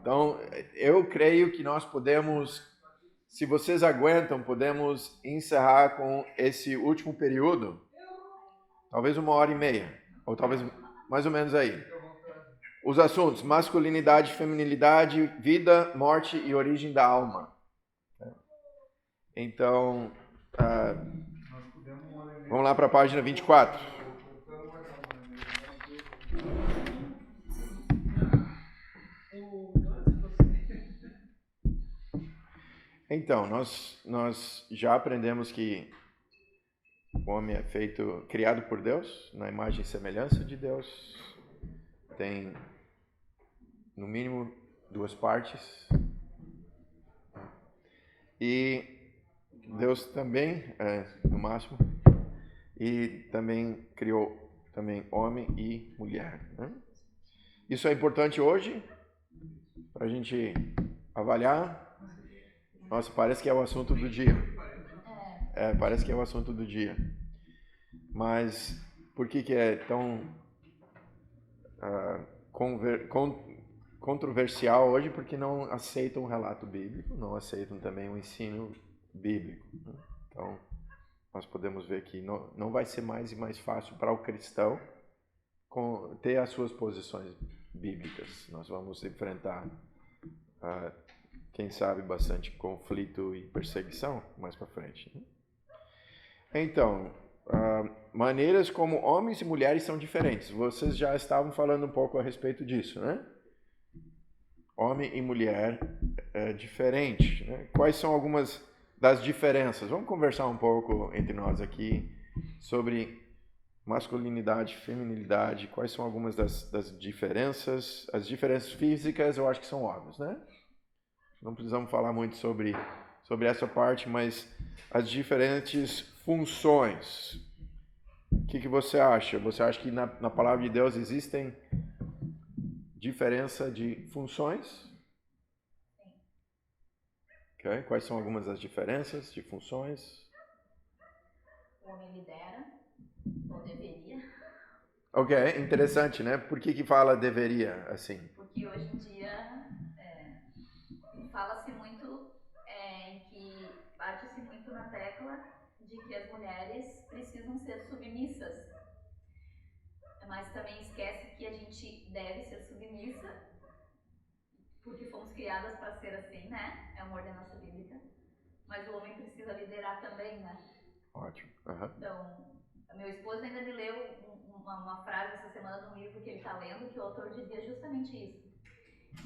Então, eu creio que nós podemos, se vocês aguentam, podemos encerrar com esse último período, talvez 1h30, ou talvez mais ou menos aí. Os assuntos: masculinidade, feminilidade, vida, morte e origem da alma. Então, vamos lá para a página 24. Então, nós já aprendemos que o homem é criado por Deus, na imagem e semelhança de Deus. Tem, no mínimo, 2 partes. E Deus também, no máximo, e também criou também homem e mulher. Né? Isso é importante hoje, para a gente avaliar. Nossa, parece que é o assunto do dia. Parece que é o assunto do dia. Mas por que é tão controversial hoje? Porque não aceitam o relato bíblico, não aceitam também o ensino bíblico. Então, nós podemos ver que não vai ser mais e mais fácil para o cristão ter as suas posições bíblicas. Nós vamos enfrentar, quem sabe, bastante conflito e perseguição mais para frente. Então, maneiras como homens e mulheres são diferentes. Vocês já estavam falando um pouco a respeito disso, né? Homem e mulher é diferente, né? Quais são algumas das diferenças? Vamos conversar um pouco entre nós aqui sobre masculinidade, feminilidade. Quais são algumas das diferenças? As diferenças físicas eu acho que são óbvias, né? Não precisamos falar muito sobre essa parte, mas as diferentes funções. O que você acha? Você acha que na palavra de Deus existem diferença de funções? Sim. Okay. Quais são algumas das diferenças de funções? O homem lidera, ou deveria. Ok, interessante, né? Por que fala deveria, assim? Porque hoje em dia fala-se muito em que bate-se muito na tecla de que as mulheres precisam ser submissas, mas também esquece que a gente deve ser submissa porque fomos criadas para ser assim, né? É uma ordenança bíblica. Mas o homem precisa liderar também, né? Ótimo. Uhum. Então, meu esposo ainda me leu uma frase essa semana num livro que ele está lendo, que o autor dizia justamente isso.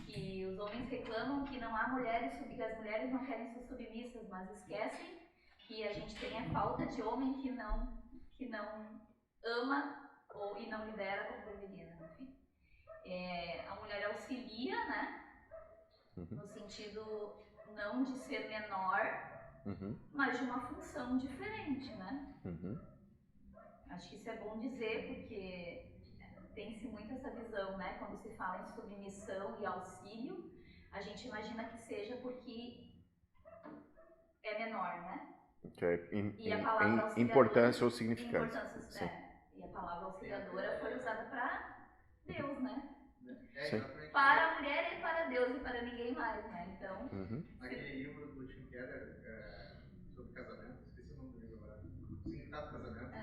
Que os homens reclamam que não há mulheres, que as mulheres não querem ser submissas, mas esquecem que a gente tem a falta de homem que não ama e não lidera como deveria, né? Enfim. A mulher auxilia, né? No sentido não de ser menor, mas de uma função diferente, né? Acho que isso é bom dizer, porque tem-se muito essa visão, né? Quando se fala em submissão e auxílio, a gente imagina que seja porque é menor, né? Okay. E a palavra auxiliadora, importância ou significância. E a palavra auxiliadora foi usada para Deus, né? Sim. Para a mulher e para Deus e para ninguém mais, né? Então, aquele livro do Tim Keller sobre casamento, esqueci o nome do livro agora, o significado do casamento,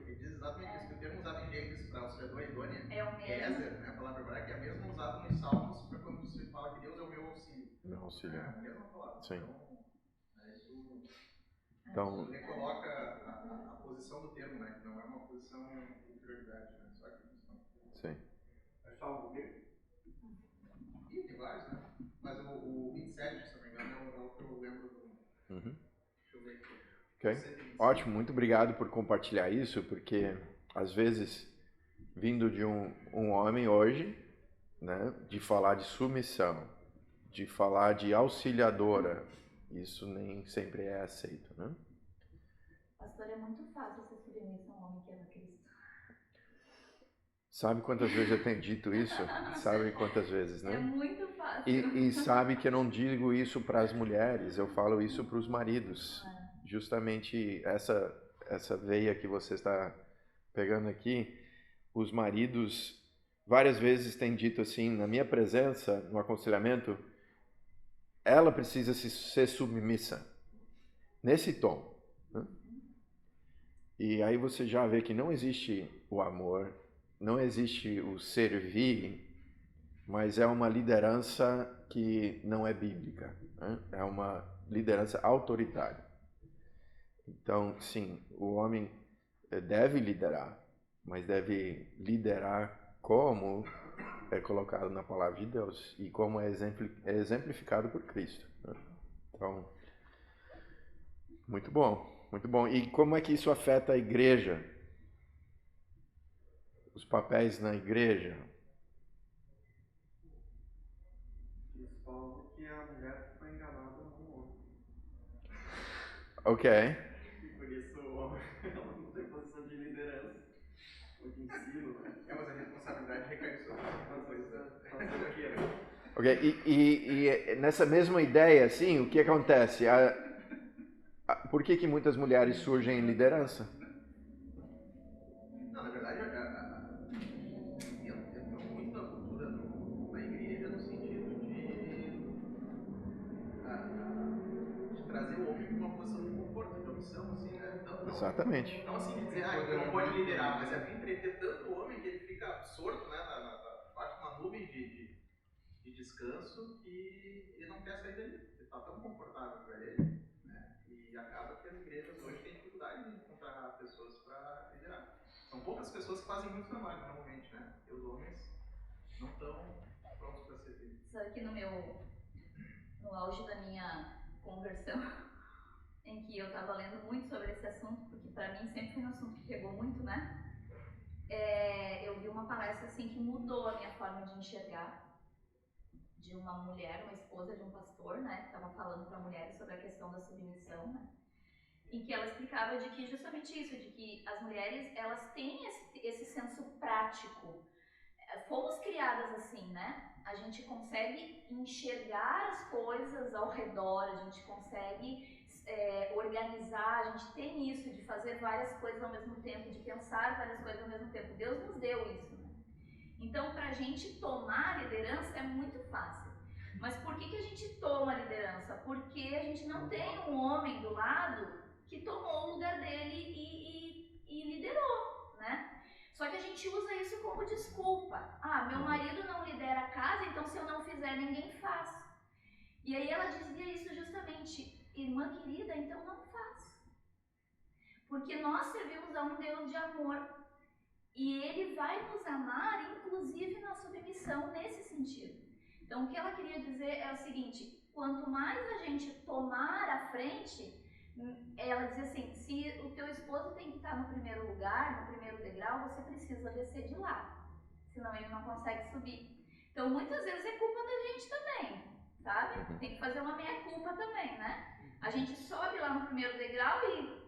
ele diz exatamente isso, que o termo usado em Gênesis para auxiliador e idônea, é o mesmo. Ezer, né, a palavra hebraica, é a mesma usada nos Salmos para quando se fala que Deus é o meu auxílio. Meu auxílio. É a mesma palavra. Sim. Então, ele coloca a posição do termo, né, que não é uma posição de inferioridade, né, só que sim. É salvo o quê? Ih, tem vários, né? Mas o 27, se não me engano, é o que eu lembro do... Deixa eu ver aqui. Ok. Ótimo, muito obrigado por compartilhar isso, porque às vezes, vindo de um homem hoje, né, de falar de submissão, de falar de auxiliadora, isso nem sempre é aceito, né? Pastor, é muito fácil ser submissa a um homem que ama Cristo. Sabe quantas vezes eu tenho dito isso? Sabe quantas vezes, né? É muito fácil. E sabe que eu não digo isso para as mulheres, eu falo isso para os maridos. Justamente essa veia que você está pegando aqui, os maridos várias vezes tem dito assim, na minha presença, no aconselhamento, ela precisa ser submissa, nesse tom. Né? E aí você já vê que não existe o amor, não existe o servir, mas é uma liderança que não é bíblica, né? É uma liderança autoritária. Então, sim, o homem deve liderar, mas deve liderar como é colocado na palavra de Deus e como é exemplificado por Cristo. Né? Então, muito bom, muito bom. E como é que isso afeta a igreja? Os papéis na igreja? Eles falam que a mulher foi enganada no homem. Ok. E por isso o homem ela não tem posição de liderança ou de ensino, né? Mas a responsabilidade recai sobre Fazer o quê, né? Ok, e nessa mesma ideia, assim, o que acontece? Por que muitas mulheres surgem em liderança? Não, na verdade, entrou muito na cultura na igreja no sentido de trazer o homem para uma posição de conforto, de omissão, assim, né? Exatamente. Não assim de dizer, que não pode liderar, mas é entreter tanto o homem que ele fica absorto, né, debaixo de uma nuvem de descanso que ele não quer sair dali. Ele está tão confortável para ele, né? E acaba que as igrejas hoje têm dificuldade de encontrar pessoas para liderar. São poucas pessoas que fazem muito trabalho, normalmente, né? E os homens não estão prontos para servir. Sabe que no auge da minha conversão, em que eu estava lendo muito sobre esse assunto, porque para mim sempre foi um assunto que pegou muito, né? Eu vi uma palestra assim que mudou a minha forma de enxergar, de uma mulher, uma esposa de um pastor, né? Que estava falando para mulheres sobre a questão da submissão, né? Em que ela explicava de que justamente isso, de que as mulheres elas têm esse senso prático. Fomos criadas assim, né? A gente consegue enxergar as coisas ao redor, a gente consegue organizar, a gente tem isso de fazer várias coisas ao mesmo tempo, de pensar várias coisas ao mesmo tempo. Deus nos deu isso, né? Então, para a gente tomar liderança é muito fácil. Mas por que a gente toma liderança? Porque a gente não tem um homem do lado que tomou o lugar dele e liderou, né? Só que a gente usa isso como desculpa. Meu marido não lidera a casa, então se eu não fizer, ninguém faz. E aí ela dizia isso justamente, irmã querida, então não faz. Porque nós servimos a um Deus de amor. E ele vai nos amar, inclusive na submissão, nesse sentido. Então o que ela queria dizer é o seguinte, quanto mais a gente tomar a frente, ela dizia assim, se o teu esposo tem que estar no primeiro lugar, no primeiro degrau, você precisa descer de lá, senão ele não consegue subir. Então muitas vezes é culpa da gente também, sabe? Tem que fazer uma meia-culpa também, né? A gente sobe lá no primeiro degrau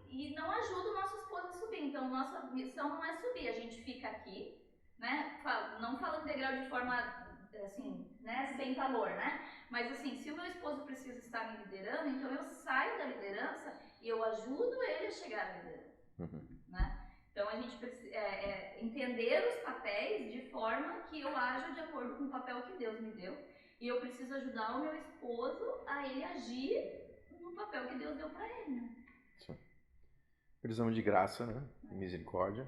e não ajuda o nosso esposo a subir. Então nossa missão não é subir, a gente fica aqui, né? Não falando degrau de forma assim, né, sem valor, né? Mas assim, se o meu esposo precisa estar me liderando, então eu saio da liderança e eu ajudo ele a chegar à liderança, né? Então a gente precisa entender os papéis de forma que eu aja de acordo com o papel que Deus me deu e eu preciso ajudar o meu esposo a ele agir no papel que Deus deu para ele, né? Precisamos de graça, né? Misericórdia.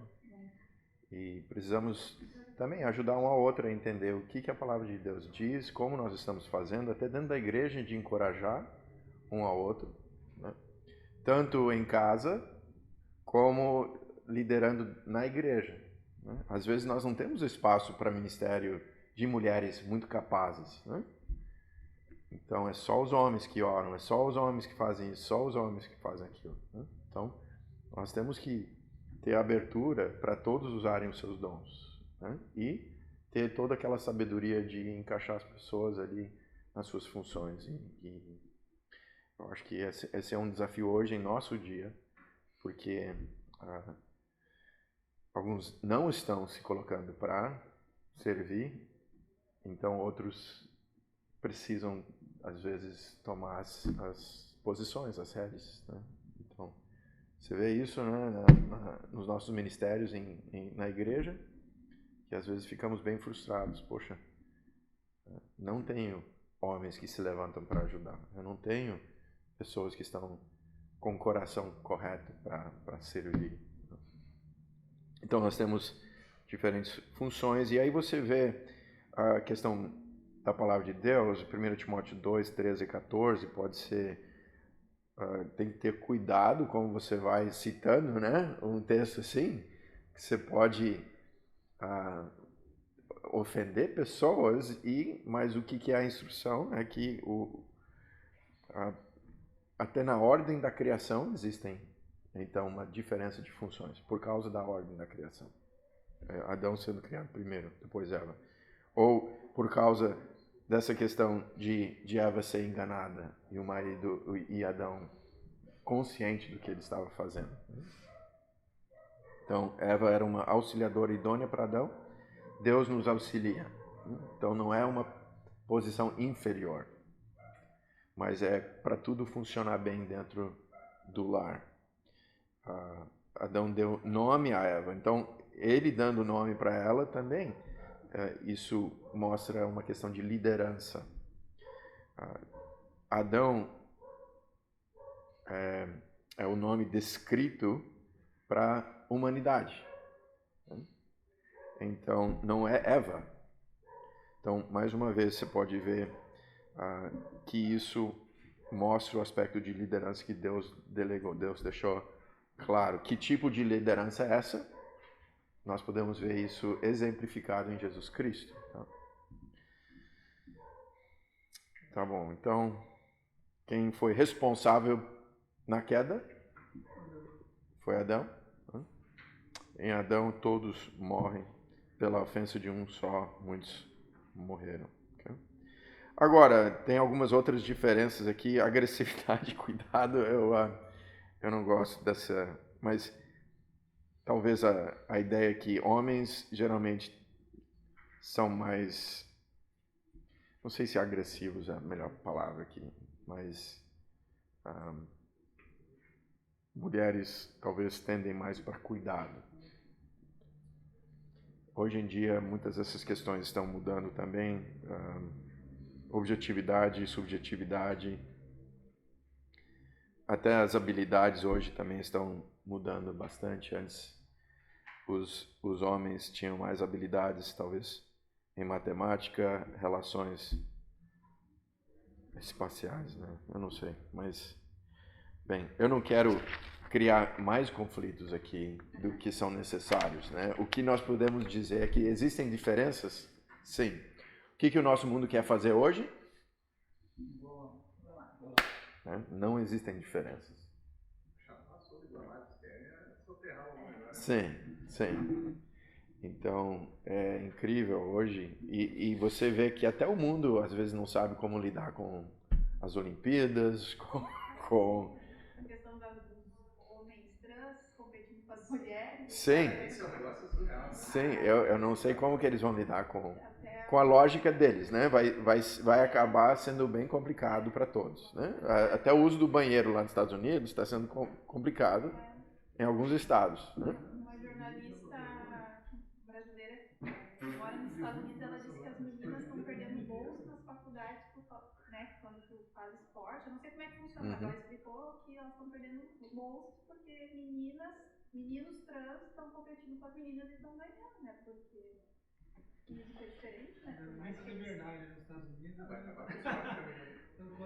E precisamos também ajudar um ao outro a entender o que a palavra de Deus diz, como nós estamos fazendo, até dentro da igreja, de encorajar um ao outro, né? Tanto em casa, como liderando na igreja, né? Às vezes nós não temos espaço para ministério de mulheres muito capazes, né? Então é só os homens que oram, é só os homens que fazem isso, só os homens que fazem aquilo, né? Então nós temos que ter abertura para todos usarem os seus dons, né? E ter toda aquela sabedoria de encaixar as pessoas ali nas suas funções. E eu acho que esse é um desafio hoje em nosso dia, porque alguns não estão se colocando para servir, então outros precisam, às vezes, tomar as posições, as redes, né? Então, você vê isso, né, nos nossos ministérios na igreja, que às vezes ficamos bem frustrados. Poxa, não tenho homens que se levantam para ajudar. Eu não tenho pessoas que estão com o coração correto para servir. Então nós temos diferentes funções, e aí você vê a questão da palavra de Deus, 1 Timóteo 2, 13 e 14, pode ser, tem que ter cuidado como você vai citando, né? Um texto assim, que você pode ofender pessoas, mas o que é a instrução é que até na ordem da criação existem, então, uma diferença de funções, por causa da ordem da criação. Adão sendo criado primeiro, depois Eva. Ou por causa dessa questão de Eva ser enganada e o marido e Adão consciente do que ele estava fazendo. Então, Eva era uma auxiliadora idônea para Adão, Deus nos auxilia. Então, não é uma posição inferior, mas é para tudo funcionar bem dentro do lar. Adão deu nome a Eva, então ele dando nome para ela também, isso mostra uma questão de liderança. Adão é o nome descrito para a humanidade. Então, não é Eva. Então, mais uma vez, você pode ver que isso mostra o aspecto de liderança que Deus delegou, Deus deixou claro. Que tipo de liderança é essa? Nós podemos ver isso exemplificado em Jesus Cristo. Tá bom, então, quem foi responsável na queda? Foi Adão. Em Adão todos morrem pela ofensa de um só, muitos morreram. Okay? Agora, tem algumas outras diferenças aqui. Agressividade, cuidado, eu não gosto dessa, mas talvez a ideia é que homens geralmente são mais, não sei se agressivos é a melhor palavra aqui, mas mulheres talvez tendem mais para cuidado. Hoje em dia, muitas dessas questões estão mudando também. Objetividade, subjetividade. Até as habilidades hoje também estão mudando bastante. Antes, os homens tinham mais habilidades, talvez, em matemática, relações espaciais, né? Eu não sei, mas... Bem, eu não quero criar mais conflitos aqui do que são necessários, né? O que nós podemos dizer é que existem diferenças? Sim. O que o nosso mundo quer fazer hoje? Não existem diferenças. Sim, sim. Então, é incrível hoje. E você vê que até o mundo, às vezes, não sabe como lidar com as Olimpíadas, com a questão dos homens trans competindo com as mulheres. Sim. Isso é um negócio surreal. Sim, eu não sei como que eles vão lidar com a lógica deles, né? Vai acabar sendo bem complicado para todos, né? Até o uso do banheiro lá nos Estados Unidos está sendo complicado em alguns estados, né? Uma jornalista brasileira que mora nos Estados Unidos, ela disse que as meninas estão perdendo bolsa nas faculdades, né, quando tu faz esporte. Eu não sei como é que funciona, mas ela explicou que elas estão perdendo bolsas porque meninos trans estão competindo com as meninas e estão ganhando, né? Porque física é diferente, né? Por mais que Isso é verdade nos Estados Unidos. Vai acabar com o esporte também.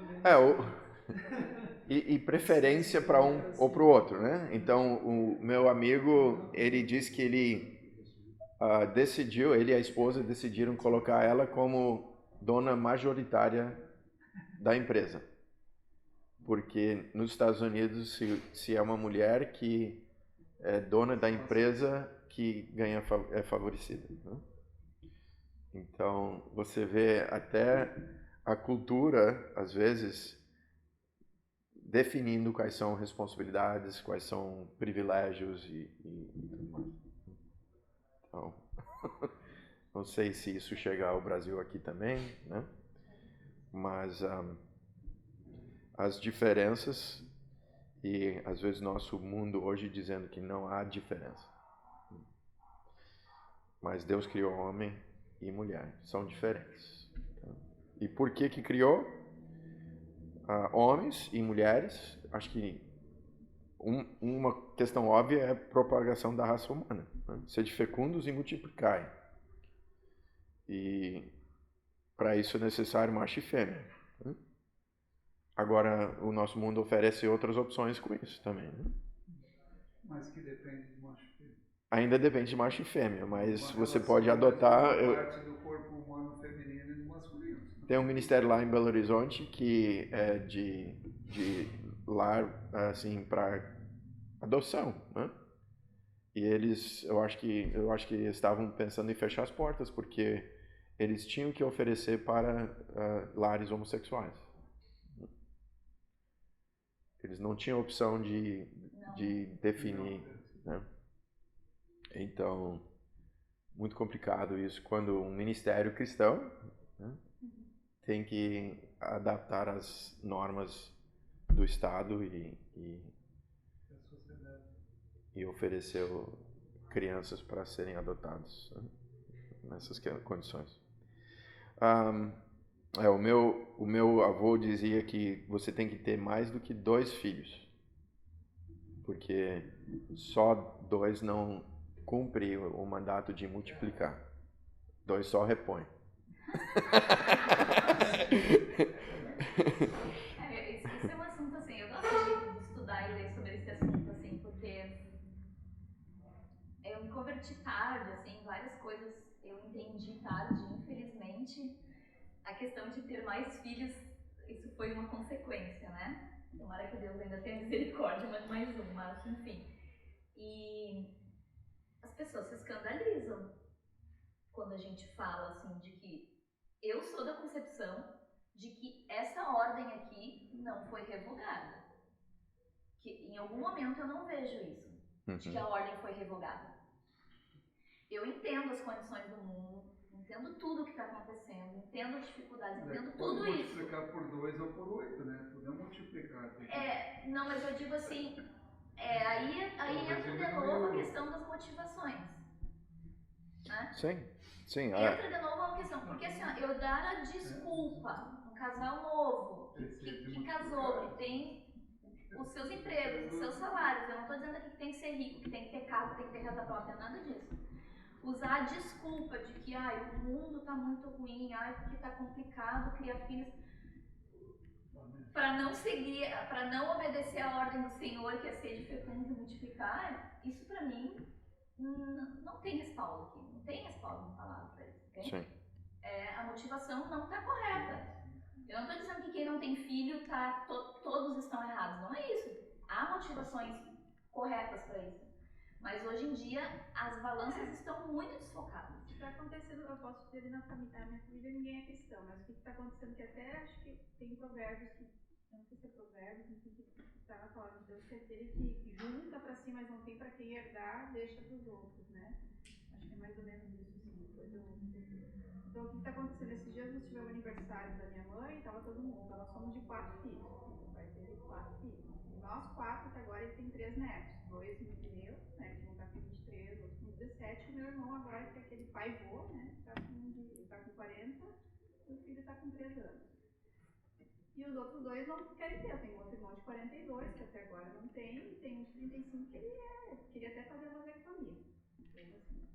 E preferência para um ou para o outro, né? Então, o meu amigo, ele disse que ele decidiu, ele e a esposa decidiram colocar ela como dona majoritária da empresa. Porque nos Estados Unidos, se é uma mulher que é dona da empresa, que é favorecida, né? Então, você vê até a cultura, às vezes, definindo quais são responsabilidades, quais são privilégios e tudo mais. Então, não sei se isso chega ao Brasil aqui também, né? Mas as diferenças e, às vezes, nosso mundo hoje dizendo que não há diferença. Mas Deus criou homem e mulher, são diferentes. E por que criou homens e mulheres? Acho que uma questão óbvia é a propagação da raça humana. Né? Sede fecundos e multiplicai. E para isso é necessário macho e fêmea. Né? Agora, o nosso mundo oferece outras opções com isso também. Né? Mas que depende de macho e fêmea. Ainda depende de macho e fêmea, mas você pode adotar... parte do corpo humano feminino e do masculino. Tem um ministério lá em Belo Horizonte que é de lar, assim, para adoção, né? E eles, eu acho que estavam pensando em fechar as portas, porque eles tinham que oferecer para lares homossexuais. Eles não tinham opção de definir, né? Então, muito complicado isso, quando um ministério cristão, né, tem que adaptar as normas do Estado e oferecer crianças para serem adotadas, né, nessas condições. O meu avô dizia que você tem que ter mais do que 2 filhos, porque só 2 não cumpre o mandato de multiplicar. 2 só repõe. Isso é um assunto assim, eu gosto de estudar e ler sobre esse assunto assim, porque eu me converti tarde, assim, várias coisas eu entendi tarde, infelizmente. A questão de ter mais filhos, isso foi uma consequência, né? Tomara que Deus ainda tenha misericórdia, mas mais um, mas enfim. E as pessoas se escandalizam quando a gente fala assim de que eu sou da concepção de que essa ordem aqui não foi revogada. Que em algum momento eu não vejo isso, de que a ordem foi revogada. Eu entendo as condições do mundo, entendo tudo o que está acontecendo, entendo as dificuldades, entendo tudo isso. Multiplicar por 2 ou por 8, né? Tudo é multiplicar. Não, mas eu digo assim, aí entra de novo a questão das motivações. Né? Sim. Entra de novo a questão, porque assim, eu dar a desculpa, um casal novo, que casou, que tem os seus empregos, os seus salários, eu não estou dizendo aqui que tem que ser rico, que tem que ter carro, que tem que ter casa própria, nada disso. Usar a desculpa de que o mundo está muito ruim, porque está complicado criar filhos, para não seguir, para não obedecer a ordem do Senhor, que é ser de fecundo e multiplicar, isso para mim não tem respaldo aqui, não tem respaldo na palavra para isso, okay? Sim. A motivação não está correta. Eu não estou dizendo que quem não tem filho todos estão errados, não é isso. Há motivações corretas para isso. Mas hoje em dia as balanças estão muito desfocadas. O que está acontecendo, eu posso dizer na minha família ninguém é cristão, mas o que está acontecendo que até acho que tem provérbios que, eu não sei se é provérbios, não sei se está na palavra de Deus, que é aquele que junta para si, mas não tem para quem herdar, deixa para os outros, né? Acho que é mais ou menos isso, assim. Então o que está acontecendo? Esses dias nós tivemos o aniversário da minha mãe, estava todo mundo, então nós somos de 4 filhos, meu pai teve 4 filhos. E nós 4 até agora ele tem 3 netos, 2 meus, né, que vão estar com 23, outro com 17, e meu irmão agora, que é aquele pai-vô, né, está com 40, e o filho está com 3 anos. E os outros 2 não querem ter, eu tenho outro irmão de 42, que até agora não tem, e tem um de 35 que ele queria até fazer a vasectomia. Assim.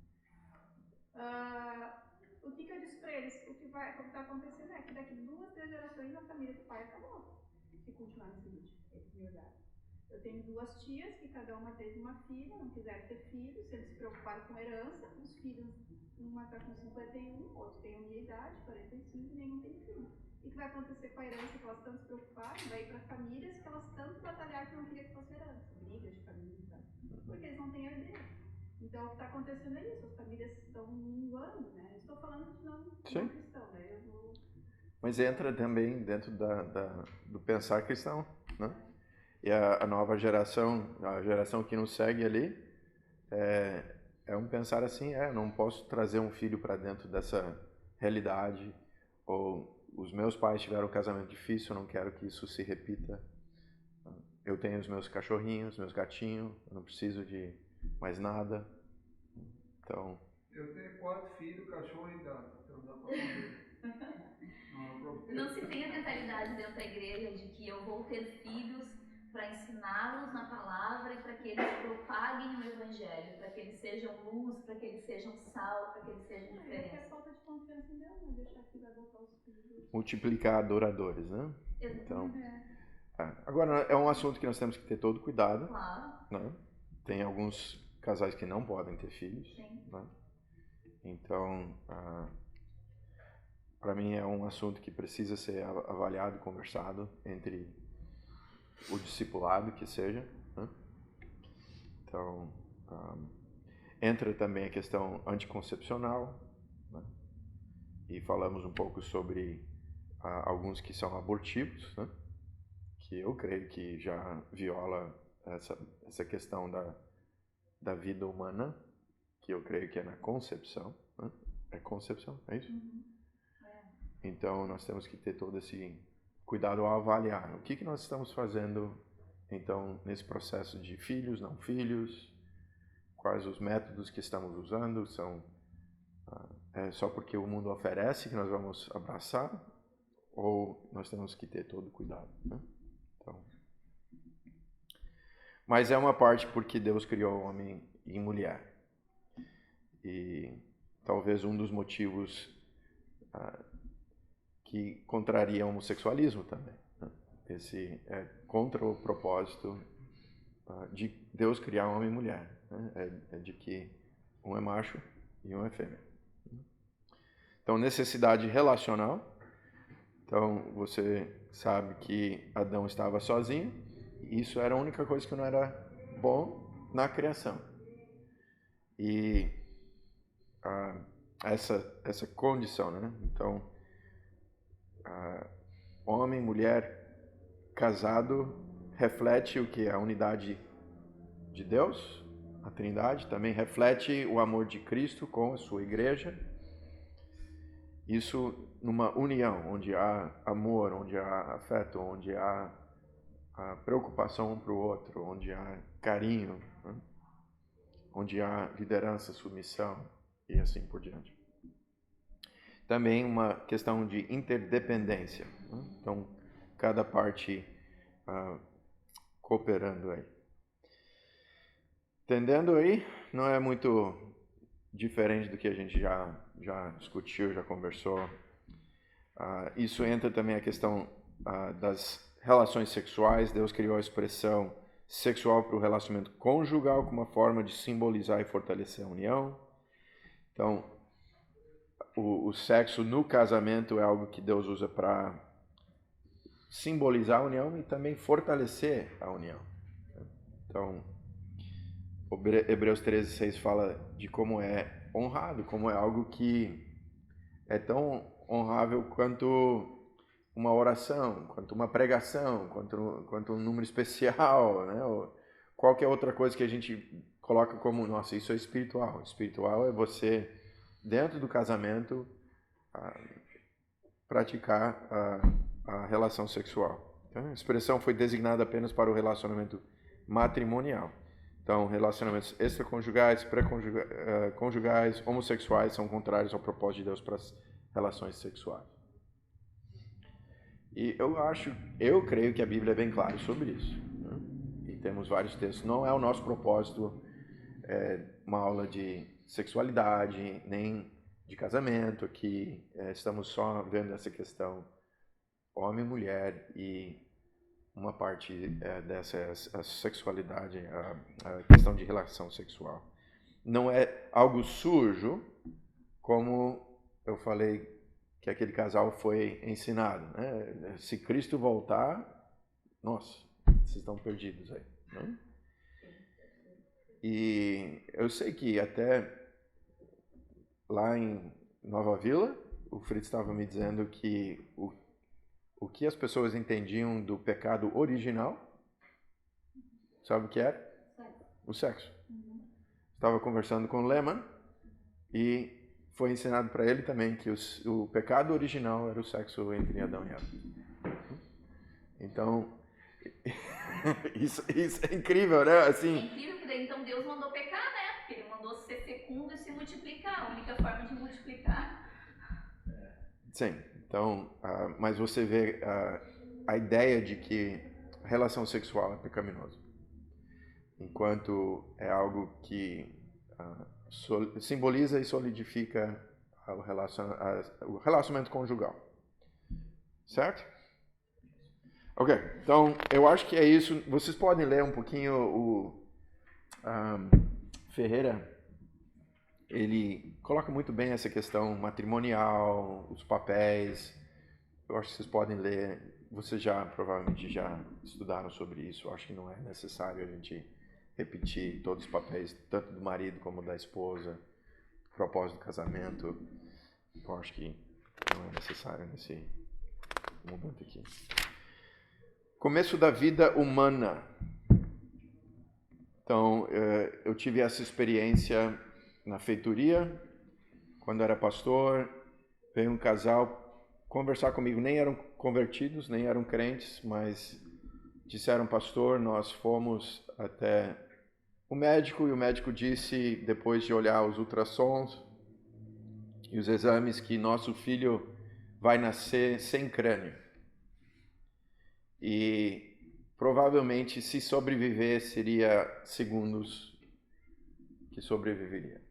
O que eu disse pra eles? O que está acontecendo é que daqui 2, 3 gerações a família do pai acabou, se continuar nesse ritmo, esse meu idade. Eu tenho 2 tias que cada uma teve uma filha, não quiseram ter filhos, sempre se preocuparam com herança, os filhos, uma está com 51, outro tem a minha idade, 45, e nenhum tem filho. O que vai acontecer com a herança que elas tanto se preocuparam? Vai ir para famílias que elas tanto batalharam que não queriam que fosse herança, brigas de família, sabe? Porque eles não têm herdeiro. Então o que está acontecendo é isso, as famílias estão minguando, né? Estou falando de não cristão, né? Mas entra também dentro do pensar cristão, né? E a nova geração, a geração que nos segue ali, é um pensar assim, não posso trazer um filho para dentro dessa realidade, ou os meus pais tiveram um casamento difícil, eu não quero que isso se repita. Eu tenho os meus cachorrinhos, meus gatinhos, eu não preciso de mais nada. Então... Eu tenho 4 filhos, cachorro e gato, então dá pra comer. Não se tem a mentalidade dentro da igreja de que eu vou ter filhos para ensiná-los na palavra e para que eles propaguem o evangelho, para que eles sejam luz, para que eles sejam sal, para que eles sejam É diferença. falta de confiança em Deus, né? Deixar que vai botar os filhos. Multiplicar adoradores, né? Então, agora é um assunto que nós temos que ter todo cuidado. Claro. Né? Tem alguns casais que não podem ter filhos. Sim. Né? Então, para mim é um assunto que precisa ser avaliado e conversado entre o discipulado, que seja. Né? Então, entra também a questão anticoncepcional, né? E falamos um pouco sobre alguns que são abortivos, né? Que eu creio que já viola essa questão da vida humana, que eu creio que é na concepção. Né? É concepção, é isso? Então, nós temos que ter todo esse cuidado ao avaliar. O que nós estamos fazendo, então, nesse processo de filhos, não filhos? Quais os métodos que estamos usando? É só porque o mundo oferece que nós vamos abraçar? Ou nós temos que ter todo cuidado? Né? Então, mas é uma parte porque Deus criou homem e mulher. E talvez um dos motivos que contraria o homossexualismo também. Né? Esse é contra o propósito de Deus criar homem e mulher. Né? É de que um é macho e um é fêmea. Então, necessidade relacional. Então, você sabe que Adão estava sozinho. E isso era a única coisa que não era bom na criação. E essa condição, né? Então, homem, mulher, casado, reflete o que? A unidade de Deus, a Trindade, também reflete o amor de Cristo com a sua igreja. Isso numa união, onde há amor, onde há afeto, onde há a preocupação um para o outro, onde há carinho, né? Onde há liderança, submissão e assim por diante. Também uma questão de interdependência, né? Então, cada parte cooperando aí. Entendendo aí? Não é muito diferente do que a gente já discutiu, já conversou. Isso entra também a questão das relações sexuais. Deus criou a expressão sexual para o relacionamento conjugal como uma forma de simbolizar e fortalecer a união. Então, o sexo no casamento é algo que Deus usa para simbolizar a união e também fortalecer a união. Então, Hebreus 13:6 fala de como é honrado, como é algo que é tão honrável quanto uma oração, quanto uma pregação, quanto um número especial, né? Ou qualquer outra coisa que a gente coloca como, nossa, isso é espiritual. Espiritual é você, dentro do casamento, praticar a relação sexual. Então, a expressão foi designada apenas para o relacionamento matrimonial. Então, relacionamentos extraconjugais, pré-conjugais, homossexuais são contrários ao propósito de Deus para as relações sexuais. E eu creio que a Bíblia é bem clara sobre isso. Né? E temos vários textos. Não é o nosso propósito uma aula de sexualidade, nem de casamento aqui. Estamos só vendo essa questão homem e mulher e uma parte dessa é a sexualidade, a questão de relação sexual. Não é algo sujo, como eu falei que aquele casal foi ensinado. Né? Se Cristo voltar, nossa, vocês estão perdidos aí. Né? E eu sei que até lá em Nova Vila, o Fritz estava me dizendo que o que as pessoas entendiam do pecado original, sabe o que era? O sexo. Estava conversando com o Lehman e foi ensinado para ele também que o pecado original era o sexo entre Adão e Eva. Então, isso é incrível, né? Assim, é incrível que daí então Deus mandou pecar, né? Porque ele mandou ser fecundos fecundo e se multiplicar. A única forma de multiplicar. Sim, então, mas você vê a ideia de que a relação sexual é pecaminosa, enquanto é algo que simboliza e solidifica o relacionamento conjugal, certo? Ok, então eu acho que é isso. Vocês podem ler um pouquinho o Ferreira. Ele coloca muito bem essa questão matrimonial, os papéis. Eu acho que vocês podem ler. Vocês provavelmente já estudaram sobre isso. Eu acho que não é necessário a gente repetir todos os papéis, tanto do marido como da esposa, propósito do casamento. Eu acho que não é necessário nesse momento aqui. Começo da vida humana. Então, eu tive essa experiência na feitoria, quando era pastor. Veio um casal conversar comigo, nem eram convertidos, nem eram crentes, mas disseram: pastor, nós fomos até o médico, e o médico disse, depois de olhar os ultrassons e os exames, que nosso filho vai nascer sem crânio. E provavelmente, se sobreviver, seria segundos que sobreviveria.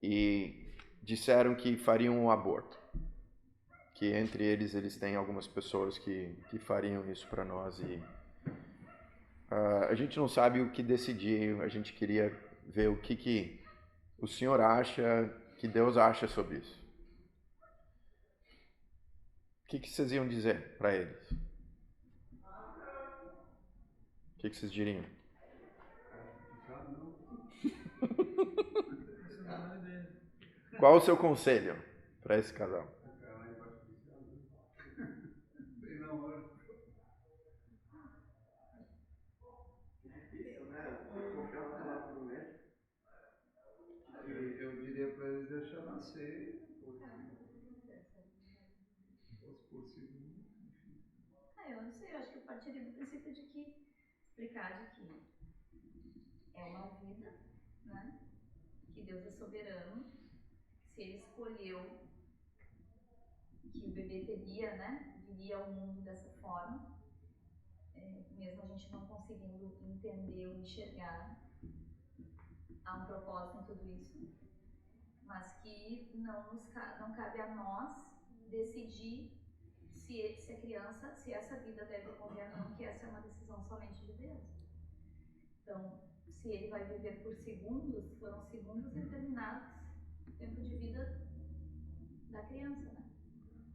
E disseram que fariam um aborto. Que entre eles têm algumas pessoas que fariam isso para nós. E a gente não sabe o que decidir. A gente queria ver o que o Senhor acha, que Deus acha sobre isso. O que vocês iam dizer para eles? O que vocês diriam? Qual o seu conselho para esse casal? Bem na hora. Difícil, né? Confiar na palavra do médico. Eu diria para eles deixar nascer, por segundo, enfim. Eu não sei, eu acho que eu partiria do princípio de que explicar de que é uma vida, né? Que Deus é soberano, se Ele escolheu que o bebê teria, né? Viria ao mundo dessa forma, mesmo a gente não conseguindo entender ou enxergar, há um propósito em tudo isso, mas que não cabe a nós decidir se a criança, se essa vida deve morrer ou não, que essa é uma decisão somente de Deus. Então, se ele vai viver por segundos, foram segundos determinados, tempo de vida da criança, né?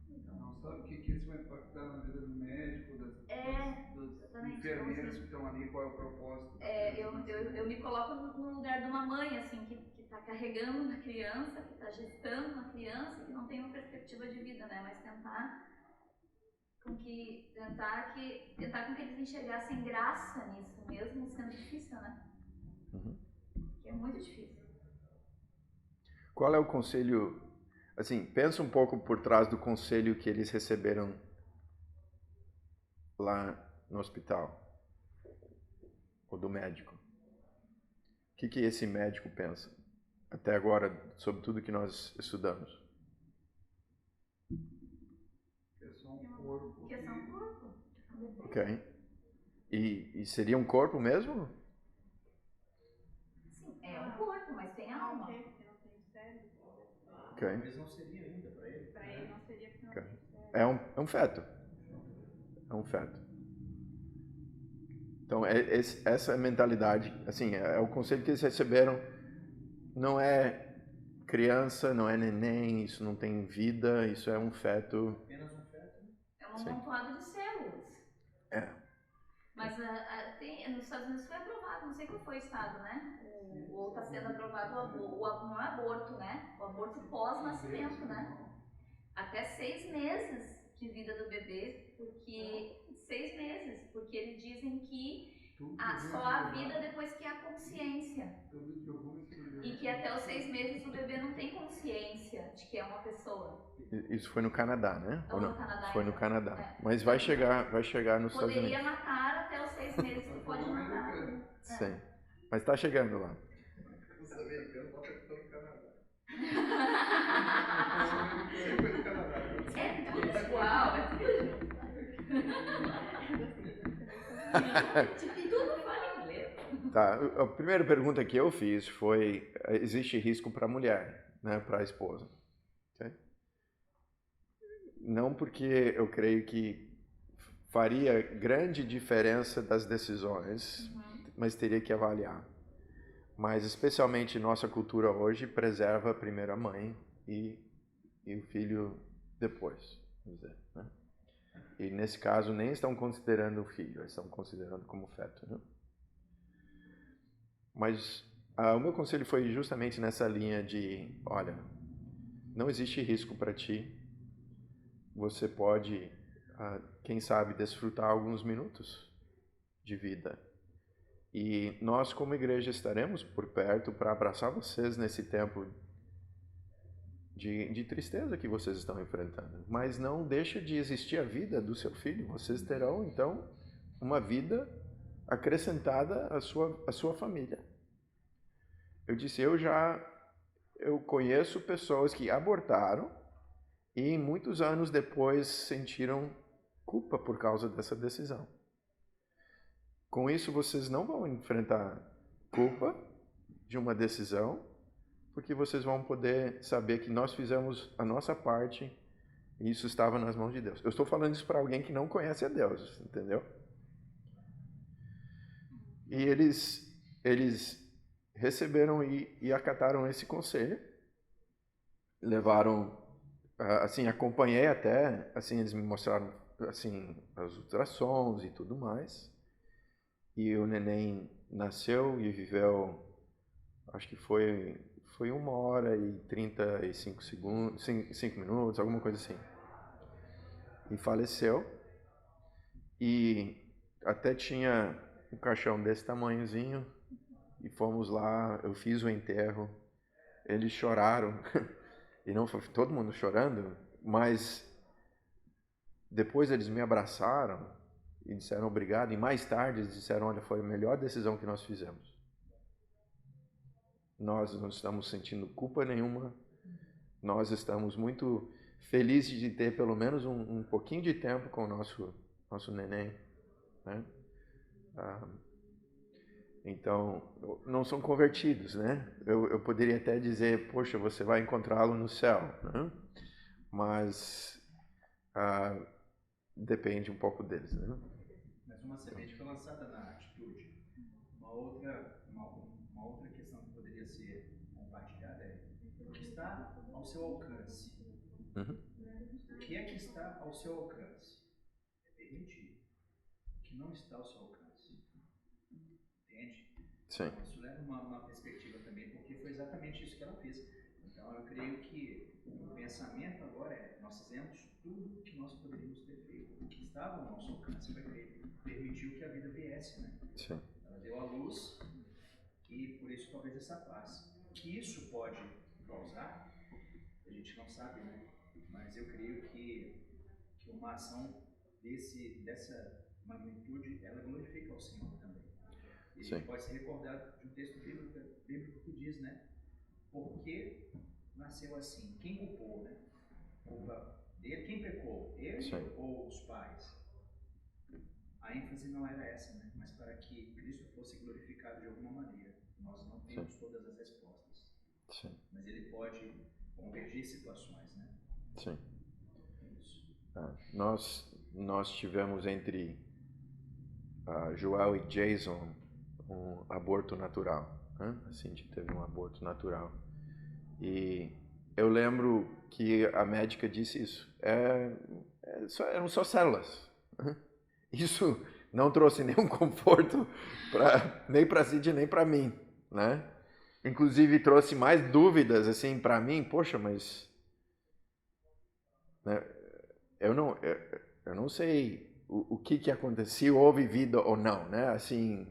Então, Não sabe o que isso vai impactar na vida do médico, dos enfermeiros que estão ali, qual é o propósito. Eu me coloco no lugar de uma mãe, assim, que está carregando uma criança, que está gestando uma criança, que não tem uma perspectiva de vida, né? Mas tentar com que eles enxergassem graça nisso, mesmo sendo difícil, né? Que é muito difícil. Qual é o conselho? Assim, pensa um pouco por trás do conselho que eles receberam lá no hospital, ou do médico. O que esse médico pensa até agora sobre tudo que nós estudamos? É só um corpo. Que é só um corpo. Ok. E seria um corpo mesmo? Sim, é um corpo, mas tem alma. Porque não tem cérebro. Ok. Mas não seria ainda para ele? Para ele não seria que não Ok. tem cérebro. É um feto. É um feto. Então, essa mentalidade, assim, é o conselho que eles receberam. Não é criança, não é neném, isso não tem vida, isso é um feto. Apenas um feto? É um amontoado de células. Mas nos Estados Unidos foi aprovado, não sei qual foi o estado, né? Ou está sendo aprovado não é aborto, né? O aborto pós-nascimento, né? Até 6 meses de vida do bebê, porque 6 meses, porque eles dizem que só há vida depois que há consciência. E que até os 6 meses o bebê não tem consciência de que é uma pessoa. Isso foi no Canadá, né? Ou no Canadá, foi no então. Canadá. Mas vai chegar nos Estados Unidos. Poderia matar até os 6 meses, que pode matar. Sim. Mas está chegando lá. Tudo fala inglês. Tá, a primeira pergunta que eu fiz foi, existe risco para a mulher, né, para a esposa? Okay? Não porque eu creio que faria grande diferença das decisões, mas teria que avaliar. Mas especialmente nossa cultura hoje preserva primeiro a mãe e o filho depois, vamos dizer, né? E nesse caso nem estão considerando o filho, estão considerando como feto, né? Mas o meu conselho foi justamente nessa linha de, olha, não existe risco para ti, você pode, quem sabe, desfrutar alguns minutos de vida. E nós, como igreja, estaremos por perto para abraçar vocês nesse tempo de tristeza que vocês estão enfrentando. Mas não deixa de existir a vida do seu filho. Vocês terão, então, uma vida acrescentada à sua família. Eu disse, eu conheço pessoas que abortaram e muitos anos depois sentiram culpa por causa dessa decisão. Com isso, vocês não vão enfrentar culpa de uma decisão, porque vocês vão poder saber que nós fizemos a nossa parte e isso estava nas mãos de Deus. Eu estou falando isso para alguém que não conhece a Deus, entendeu? E eles receberam e acataram esse conselho, levaram, assim, acompanhei até, assim, eles me mostraram, assim, as ultrassons e tudo mais, e o neném nasceu e viveu, acho que foi 1h35 segundos, 5 minutos, alguma coisa assim, e faleceu, e até tinha um caixão desse tamanhozinho, e fomos lá, eu fiz o enterro, eles choraram, e não foi todo mundo chorando, mas depois eles me abraçaram e disseram obrigado, e mais tarde eles disseram, olha, foi a melhor decisão que nós fizemos. Nós não estamos sentindo culpa nenhuma, nós estamos muito felizes de ter pelo menos um pouquinho de tempo com o nosso neném, né? Então, não são convertidos, né? Eu poderia até dizer, poxa, você vai encontrá-lo no céu, né? Mas depende um pouco deles, né? Mas uma semente foi lançada na atitude. Uma outra questão que poderia ser compartilhada é o que está ao seu alcance. O que é que está ao seu alcance? É permitir. O que não está ao seu alcance. Entende? Sim. Então, isso leva uma perspectiva também, porque foi exatamente isso que ela fez. Então, eu creio que o pensamento agora é, nós fizemos tudo o que nós poderíamos ter feito. O que estava ao nosso alcance foi permitiu que a vida viesse, né? Sim. Ela deu a luz e, por isso, talvez essa paz. O que isso pode causar, a gente não sabe, né? Mas eu creio que uma ação dessa magnitude, ela glorifica ao Senhor também. E a gente pode se recordar de um texto bíblico que diz, né? Por que nasceu assim? Quem culpou, né? Culpa dele? Quem pecou? Ele ou os pais? A ênfase não era essa, né? Mas para que Cristo fosse glorificado de alguma maneira. Nós não temos todas as respostas. Sim. Mas ele pode convergir situações, né? Sim. Isso. Nós tivemos entre Joel e Jason um aborto natural, né? Assim, a gente teve um aborto natural. E eu lembro que a médica disse isso. Eram só células. Isso não trouxe nenhum conforto nem para Cid nem para mim, né? Inclusive trouxe mais dúvidas assim para mim. Poxa, mas né, eu não sei o que aconteceu, se houve vida ou não, né? Assim,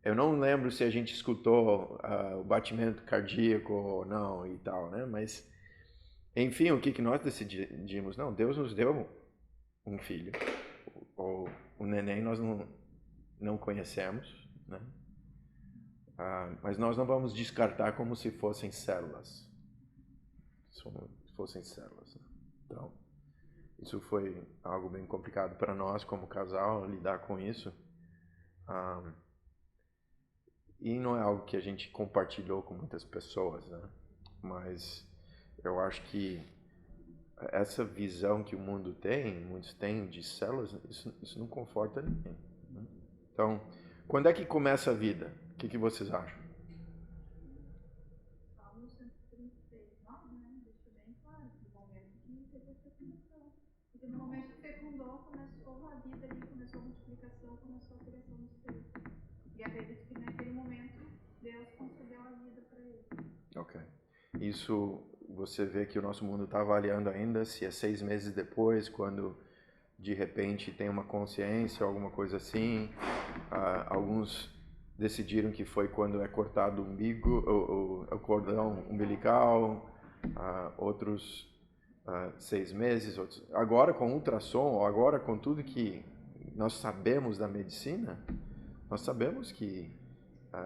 eu não lembro se a gente escutou o batimento cardíaco ou não e tal, né? Mas, enfim, o que nós decidimos? Não, Deus nos deu um filho. O neném nós não conhecemos, né? Mas nós não vamos descartar como se fossem células. Né? Então, Isso foi algo bem complicado para nós como casal, lidar com isso. E não é algo que a gente compartilhou com muitas pessoas, né? Mas eu acho que essa visão que o mundo tem, muitos têm de células, isso não conforta ninguém, né? Então, quando é que começa a vida? O que vocês acham? Salmo 139, né? Deixa bem claro, no momento que teve a fecundação. Porque no momento que fecundou, começou a vida ali, começou a multiplicação, começou a criação dos seres. E acredito que naquele momento Deus concedeu a vida para ele. Ok. Isso você vê que o nosso mundo está avaliando ainda se é 6 meses depois, quando de repente tem uma consciência, alguma coisa assim. Alguns decidiram que foi quando é cortado o umbigo, o cordão umbilical, outros 6 meses, outros... Agora com ultrassom, agora com tudo que nós sabemos da medicina, nós sabemos que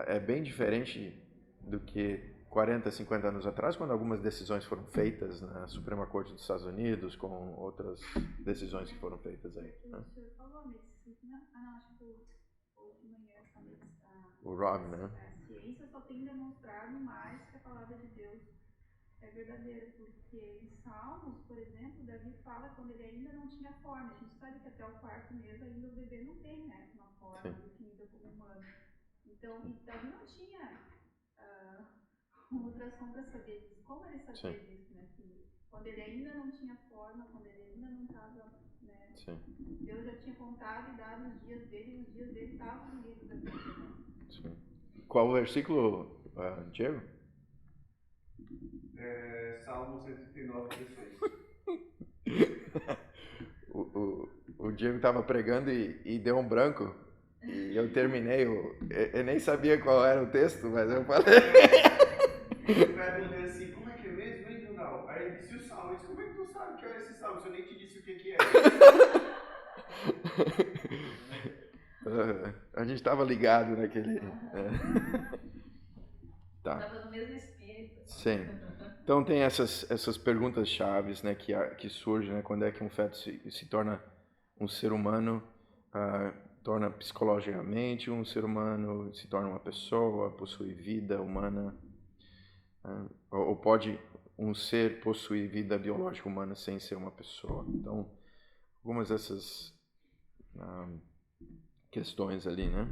é bem diferente do que 40, 50 anos atrás, quando algumas decisões foram feitas na Suprema Corte dos Estados Unidos, com outras decisões que foram feitas aí, né? O senhor falou a medicina, acho que hoje de manhã O Rob, né? A ciência só tem demonstrado mais que a palavra de Deus é verdadeira, porque em Salmos, por exemplo, Davi fala quando ele ainda não tinha forma. A gente sabe que até o quarto mês ainda o bebê não tem, né, uma forma definida como humano. Então, Davi não tinha uma ultrassom para saber disso. Como ele sabia disso, né? Que quando ele ainda não tinha forma, quando ele ainda não estava, né? Deus já tinha contado e dado os dias dele, e os dias dele estavam no livro da vida, né? Sim. Qual o versículo, Diego? Salmo 139, 16. O Diego estava pregando e deu um branco. E eu terminei, eu nem sabia qual era o texto, mas eu falei. Ele vai perguntar assim, como é que é mesmo, hein, Dudal? Aí ele disse o salmo. Eu disse, como é que tu sabe que era esse salmo? Se eu nem te disse o que é. A gente estava ligado naquele... Tá. Estava no mesmo espírito. Sim. Então tem essas perguntas chaves, né, que surgem, né, quando é que um feto se torna um ser humano, torna psicologicamente um ser humano, se torna uma pessoa, possui vida humana, ou pode um ser possuir vida biológica humana sem ser uma pessoa. Então, algumas dessas questões ali, né?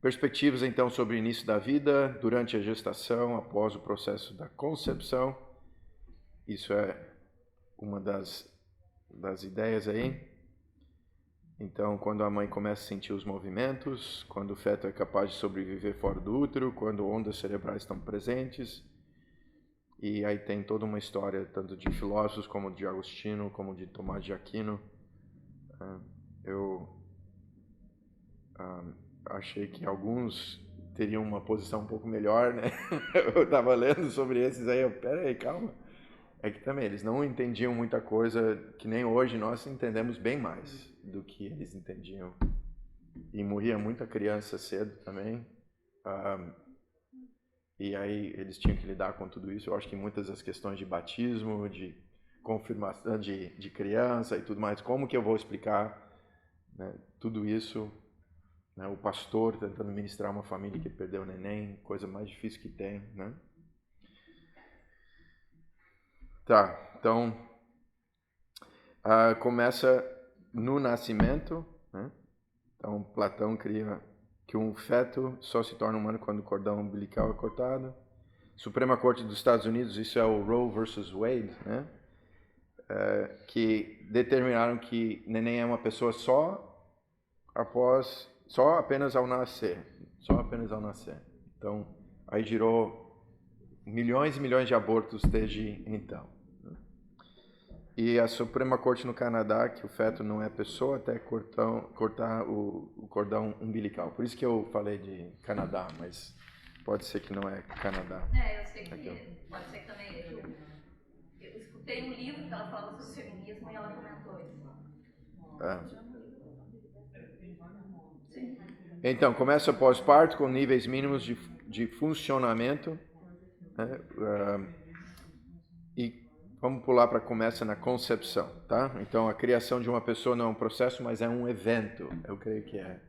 Perspectivas, então, sobre o início da vida, durante a gestação, após o processo da concepção. Isso é uma das ideias aí. Então, quando a mãe começa a sentir os movimentos, quando o feto é capaz de sobreviver fora do útero, quando ondas cerebrais estão presentes. E aí tem toda uma história, tanto de filósofos como de Agostinho, como de Tomás de Aquino. Eu achei que alguns teriam uma posição um pouco melhor, né? Eu estava lendo sobre esses aí, peraí, calma. É que também eles não entendiam muita coisa, que nem hoje nós entendemos bem mais do que eles entendiam. E morria muita criança cedo também. E aí eles tinham que lidar com tudo isso. Eu acho que muitas das questões de batismo, de confirmação de criança e tudo mais, como que eu vou explicar, né, tudo isso, né, o pastor tentando ministrar uma família que perdeu o neném, coisa mais difícil que tem, né? Tá, então começa no nascimento, né? Então Platão cria que um feto só se torna humano quando o cordão umbilical é cortado. Suprema Corte dos Estados Unidos, isso é o Roe versus Wade, né? Que determinaram que neném é uma pessoa só apenas ao nascer, Então, aí girou milhões e milhões de abortos desde então. E a Suprema Corte no Canadá, que o feto não é pessoa até cortar o cordão umbilical. Por isso que eu falei de Canadá, mas pode ser que não é Canadá. Eu sei que pode ser que também. Eu escutei um livro que ela falava sobre feminismo e ela comentou isso. Então, começa pós-parto com níveis mínimos de funcionamento, né? E Vamos pular para começa na concepção, tá? Então a criação de uma pessoa não é um processo, mas é um evento. Eu creio que é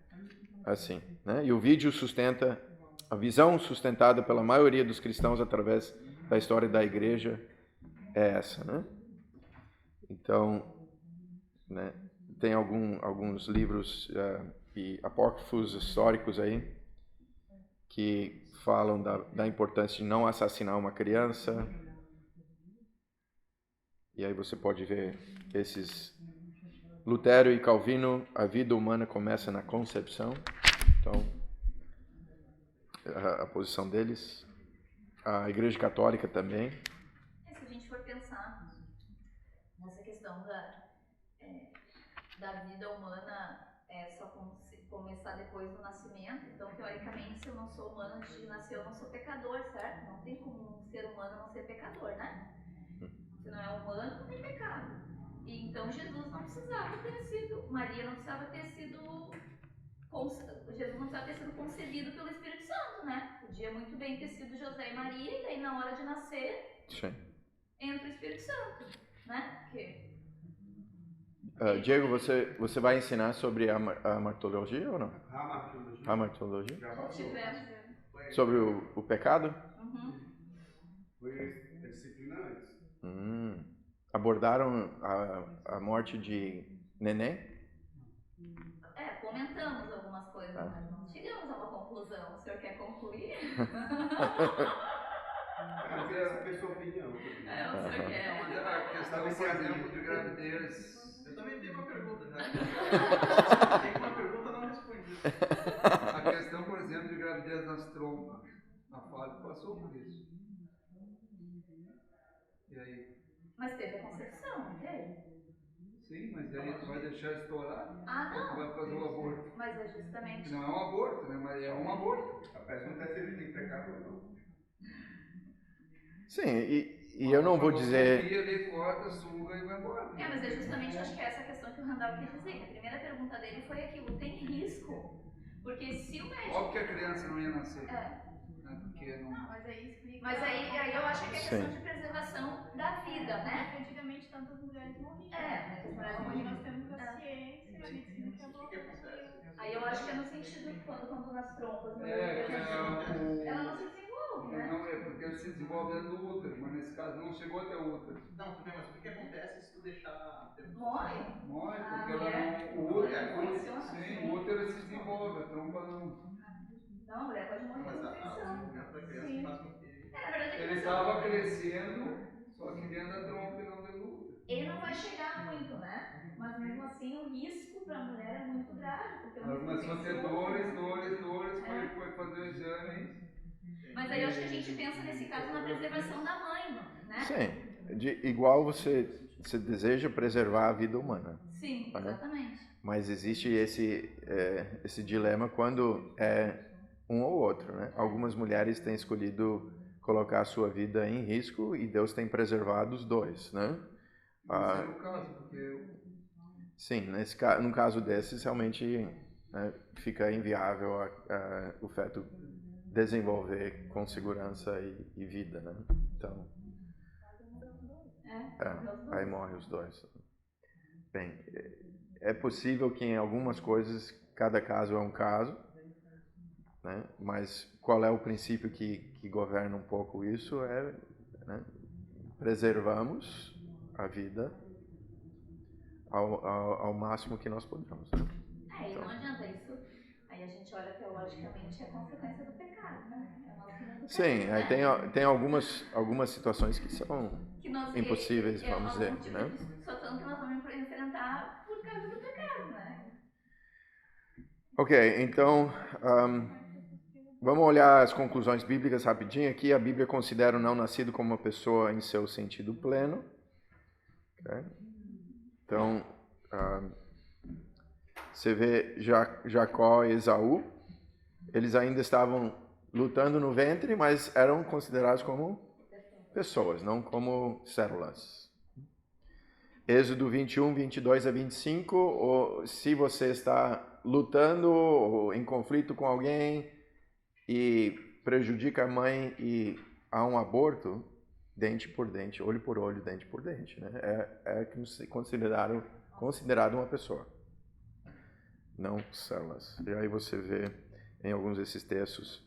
assim, né? E o vídeo sustenta a visão sustentada pela maioria dos cristãos através da história da igreja é essa, né? Então, né, tem alguns livros e apócrifos históricos aí que falam da importância de não assassinar uma criança. E aí você pode ver esses Lutero e Calvino, a vida humana começa na concepção. Então, a posição deles. A Igreja Católica também. Se a gente for pensar nessa questão da vida humana só começar depois do nascimento, então teoricamente se eu não sou humano antes de nascer, eu não sou pecador, certo? Não tem como um ser humano não ser pecador, né? Se não é humano, não tem pecado. E então Jesus não precisava ter sido, Maria não precisava ter sido, Jesus não precisava ter sido concebido pelo Espírito Santo, né? Podia muito bem ter sido José e Maria, e daí na hora de nascer, Sim. entra o Espírito Santo, né? Porque Diego, você vai ensinar sobre a martologia ou não? Ramatologia. Hamartologia? Já passou. Sobre o pecado? Foi disciplina antes. Abordaram a morte de Neném? Comentamos algumas coisas, mas não chegamos a uma conclusão. O senhor quer concluir? Mas essa foi sua opinião. O senhor quer. Mas a questão, por exemplo, de gravidez. Eu também tenho uma pergunta já. Tem uma pergunta não respondida. A questão, por exemplo, de gravidez nas trompas. A Fábio passou por isso. E aí? Mas teve a concepção, não teve? Sim, mas aí tu vai deixar estourar? Ah, Ou tu não. vai fazer o aborto? Mas é justamente. Não é um aborto, né? Mas é um aborto. A pergunta é se ele tem pecado ou não. Sim, e eu não vou dizer... Ele corta, suga e vai embora. Mas é justamente, acho que é essa questão que o Randall quis dizer. Que a primeira pergunta dele foi aquilo: tem risco? Porque se o médico. Óbvio que a criança não ia nascer. Né? Porque não. Não, mas aí explica. Mas aí eu acho que é questão Sim. de preservação da vida, né? Porque antigamente tantas mulheres morriam. As mulheres Hoje morriam. nós temos a ciência, a medicina que O que acontece? Aí eu acho que é no sentido quando nas trompas, Ela não se desenvolve, né? Não, é porque ele se desenvolve dentro do útero, mas nesse caso não chegou até o útero. Não, tudo bem, mas o que acontece se tu deixar... Morre. Morre, A porque mulher- ela não. O útero, funciona sim, assim. o útero se desenvolve, a trompa não. Não, a mulher pode morrer Mas de o infecção. desenvolvimento da criança Sim. faz com que... Na verdade, Ele estava crescendo, só que dentro da trompa e não dentro do útero. ele não vai chegar muito, né? Mas mesmo assim o risco para a mulher é muito grave. Porque Ela começou a ter dores, foi fazer o exame. Mas aí eu acho que a gente pensa nesse caso na preservação da mãe, né? Sim, igual você deseja preservar a vida humana. Sim, exatamente. Mas existe esse dilema quando é um ou outro, né? Algumas mulheres têm escolhido colocar a sua vida em risco e Deus tem preservado os dois, né? Esse é o caso, porque... Sim, num caso desses, realmente fica inviável o feto desenvolver com segurança e vida, né? Então, aí morre os dois. Bem, é possível que em algumas coisas cada caso é um caso, né? Mas qual é o princípio que governa um pouco isso? Preservamos a vida ao máximo que nós podemos. Né? E não adianta isso. Aí a gente olha teologicamente a consequência do pecado, né? É o nosso mundo do Sim, pecado, aí né? tem algumas situações que são impossíveis, vamos dizer, algum tipo né? de situação que nós vamos enfrentar por causa do pecado, né? Ok, então vamos olhar as conclusões bíblicas rapidinho aqui. A Bíblia considera o não nascido como uma pessoa em seu sentido pleno. Okay? Então, você vê Jacó e Esaú, eles ainda estavam lutando no ventre, mas eram considerados como pessoas, não como células. Êxodo 21, 22 a 25, se você está lutando ou em conflito com alguém e prejudica a mãe e há um aborto, dente por dente, olho por olho, dente por dente, né? É considerado uma pessoa, não células. E aí você vê em alguns desses textos,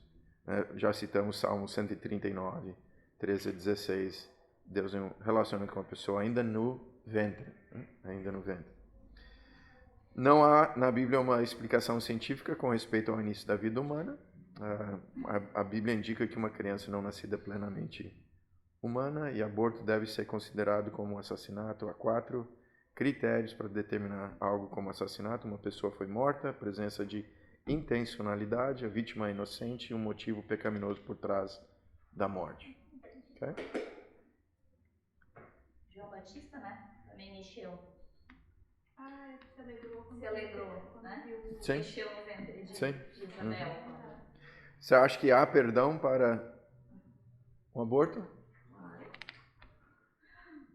né, já citamos Salmo 139, 13 a 16, Deus em um relacionamento com a pessoa ainda no ventre, né? Ainda no ventre. Não há na Bíblia uma explicação científica com respeito ao início da vida humana. A Bíblia indica que uma criança não nascida plenamente humana e aborto deve ser considerado como um assassinato. Há 4 critérios para determinar algo como assassinato. Uma pessoa foi morta, presença de intencionalidade, a vítima é inocente e um motivo pecaminoso por trás da morte. Okay? João Batista, né? Também mexeu. Se alegrou. Se alegrou, né? Sim. Mexeu no ventre de Sim. Isabel. Você acha que há perdão para um aborto?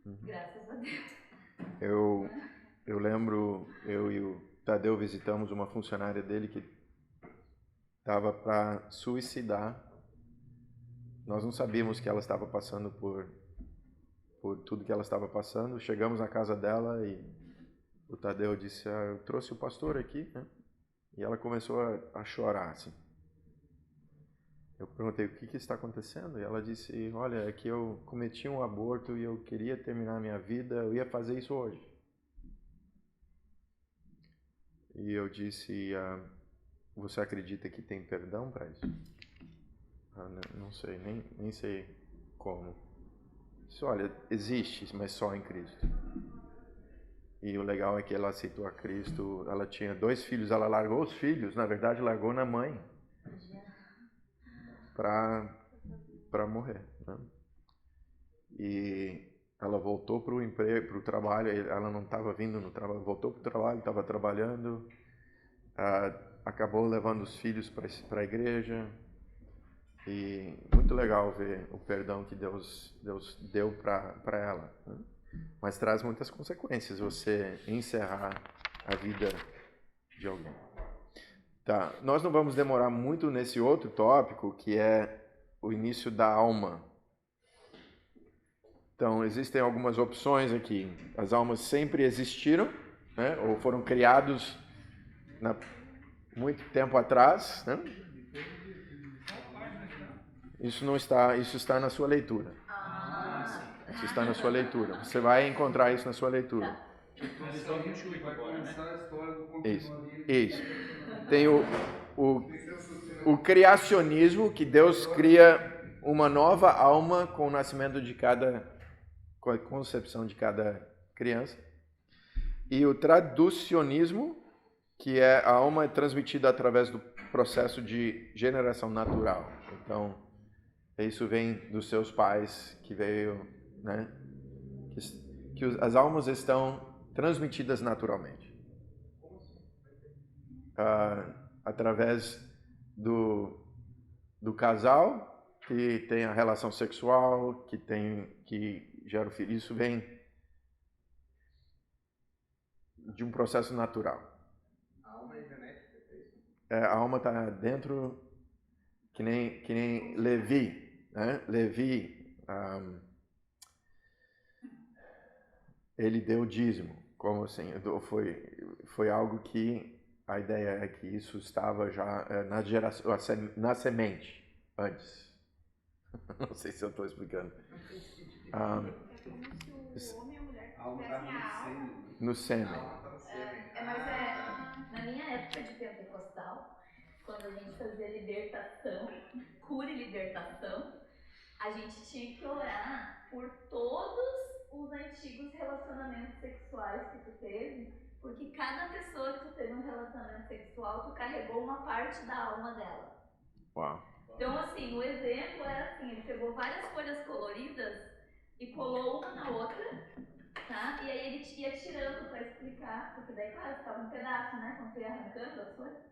Graças a Deus. Eu lembro, eu e o Tadeu visitamos uma funcionária dele que estava para suicidar. Nós não sabíamos que ela estava passando por tudo que ela estava passando. Chegamos na casa dela e o Tadeu disse, eu trouxe o pastor aqui, né? E ela começou a chorar, assim. Eu perguntei, o que está acontecendo? E ela disse, olha, é que eu cometi um aborto e eu queria terminar a minha vida, eu ia fazer isso hoje. E eu disse, você acredita que tem perdão para isso? Não sei, nem sei como. Disse, olha, existe, mas só em Cristo. E o legal é que ela aceitou a Cristo, ela tinha 2 filhos, ela largou os filhos, na verdade largou na mãe. Para morrer, né? E ela voltou para o emprego, para o trabalho. Ela não estava vindo no trabalho, voltou para o trabalho, estava trabalhando, acabou levando os filhos para a igreja. E muito legal ver o perdão que Deus deu para ela, né? Mas traz muitas consequências você encerrar a vida de alguém. Tá, nós não vamos demorar muito nesse outro tópico, que é o início da alma. Então, existem algumas opções aqui. As almas sempre existiram, né? Ou foram criados muito tempo atrás, né? Isso está na sua leitura. Isso está na sua leitura. Você vai encontrar isso na sua leitura. Isso. Tem o criacionismo, que Deus cria uma nova alma com o nascimento com a concepção de cada criança. E o traducionismo, que a alma é transmitida através do processo de generação natural. Então, isso vem dos seus pais, que veio, né? Que as almas estão transmitidas naturalmente. Através do casal, que tem a relação sexual, que gera o filho. Isso vem de um processo natural. A alma é genética, é isso? A alma está dentro, que nem Levi, né? Levi, ele deu dízimo. Como assim? Foi algo que a ideia é que isso estava já na semente, antes. Não sei se eu estou explicando. É como se o homem e a mulher tivessem a alma no sêmen. Mas na minha época de pentecostal, quando a gente fazia libertação, cura e libertação, a gente tinha que orar por todos os antigos relacionamentos sexuais que tu teve, porque cada pessoa que tu teve um relacionamento sexual, tu carregou uma parte da alma dela. Uau. Então, assim, o exemplo era assim, ele pegou várias folhas coloridas e colou uma na outra, tá? E aí ele ia tirando pra explicar, porque daí, claro, ficava um pedaço, né, quando tu ia arrancando as folhas.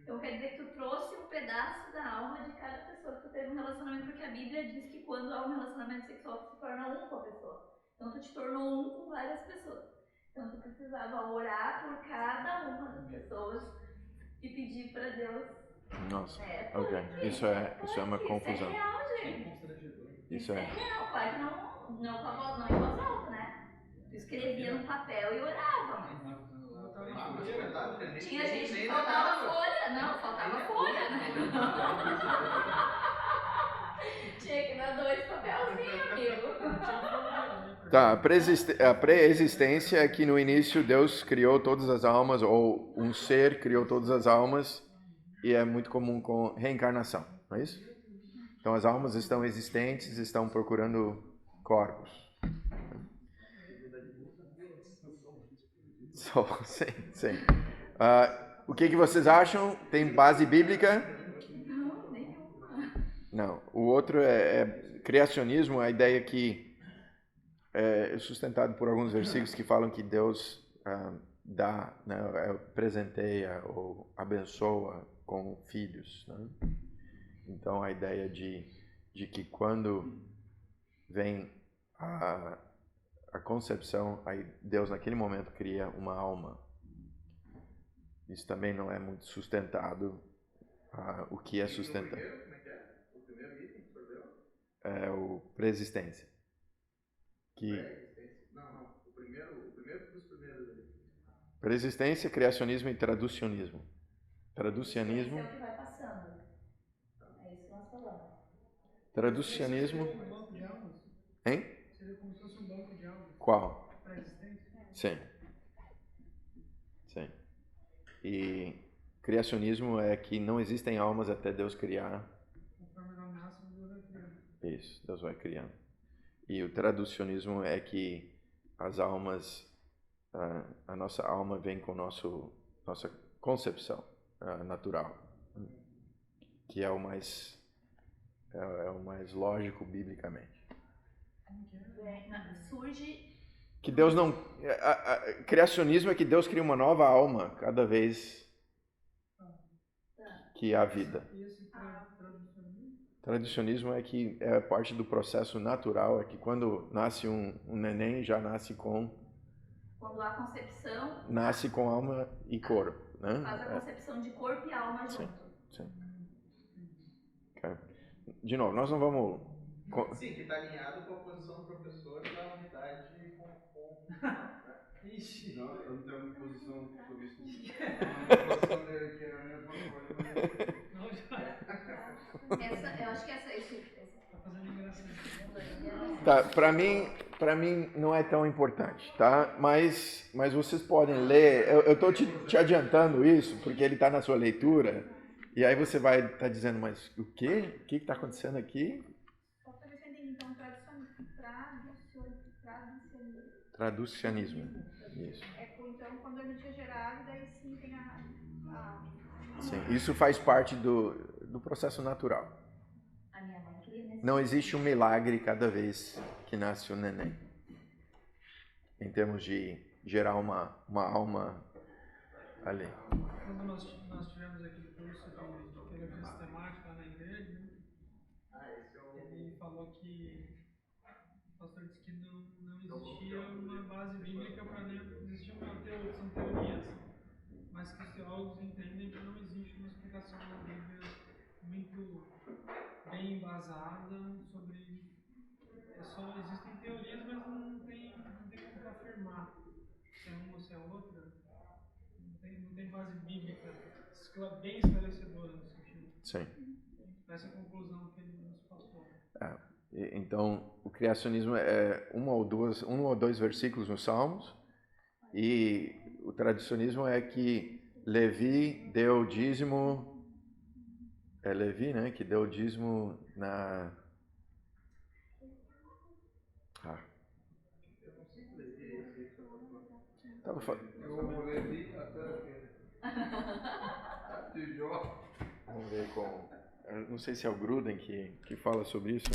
Então quer dizer que tu trouxe um pedaço da alma de cada pessoa que tu teve um relacionamento, porque a Bíblia diz que quando há um relacionamento sexual, tu se torna um com a pessoa. Então tu te tornou um com várias pessoas. Então tu precisava orar por cada uma das pessoas e pedir pra Deus. Nossa, ok. Isso é uma confusão. Isso é real, gente. Isso é. Não, claro que não em voz alta, né? Tu escrevia no papel e orava, mas... Ah, mas é verdade, que a gente Tinha gente nem que faltava lembrava. folha, não, faltava folha, né? Tinha que dar 2 papelzinhos, amigo. Tá, a pré-existência é que no início Deus criou todas as almas, ou um ser criou todas as almas, e é muito comum com reencarnação, não é isso? Então as almas estão existentes, estão procurando corpos. Sim. O que vocês acham? Tem base bíblica? Não, nenhuma. Não. O outro é criacionismo, a ideia que é sustentado por alguns versículos que falam que Deus dá, né, presenteia ou abençoa com filhos. Né? Então a ideia de que quando vem a concepção, aí Deus naquele momento cria uma alma. Isso também não é muito sustentado. O que é sustentado? Como é que é? O primeiro item que você deu? É o pré-existência. Não. O primeiro dos primeiros ali. Pré-existência, criacionismo e traducionismo. Traducionismo. Esse é o que vai passando. É isso que nós falamos. Traducionismo. Seria um banco de almas? Hein? Seria como se fosse um banco de almas? Qual? Pré-existência? Sim. E criacionismo é que não existem almas até Deus criar. Conforme ela nasce, Deus vai criando. Isso, Deus vai criando. E o traducionismo é que as almas, a nossa alma vem com nossa concepção natural, que é o mais lógico biblicamente. Surge... Que Deus não... criacionismo é que Deus cria uma nova alma cada vez que há vida. E esse traducionismo? Tradicionismo é que é parte do processo natural, é que quando nasce um neném, já nasce com... Quando há concepção... Nasce com alma e corpo, né? Faz a concepção de corpo e alma junto. Sim. Okay. De novo, nós não vamos... Sim, que está alinhado com a posição do professor da unidade com Ixi. Não, eu não tenho posição sobre isso. A posição dele aqui era a mesma coisa. Não, já. Eu acho que esse Tá fazendo engraçado. Tá, para mim não é tão importante, tá? Mas vocês podem ler. Eu tô te adiantando isso porque ele está na sua leitura e aí você vai estar dizendo, mas o quê? O que está acontecendo aqui? Só para ver se eu entendi, então, Traducionismo. Isso. Então, quando a gente é gerado, daí sim tem Sim, isso faz parte do processo natural. A minha mãe queria nesse... Não existe um milagre cada vez que nasce um neném. Em termos de gerar uma alma ali. Quando nós tivemos aquele curso de terapia sistemática na igreja, né? Ele falou que o pastor disse que não existia uma base bíblica para nem existir são teorias, mas que os teólogos entendem que não existe uma explicação na Bíblia muito bem embasada sobre... Só existem teorias, mas não tem como afirmar se é uma ou se é outra. Não tem base bíblica bem esclarecedora no sentido. Sim. Essa é a conclusão que ele nos passou. Então, o criacionismo é um ou dois versículos nos Salmos, e o tradicionismo é que Levi deu o dízimo, é Levi, né, que deu o dízimo na... Tava falando... Eu Levi até Vamos ver com... Eu não sei se é o Gruden que fala sobre isso.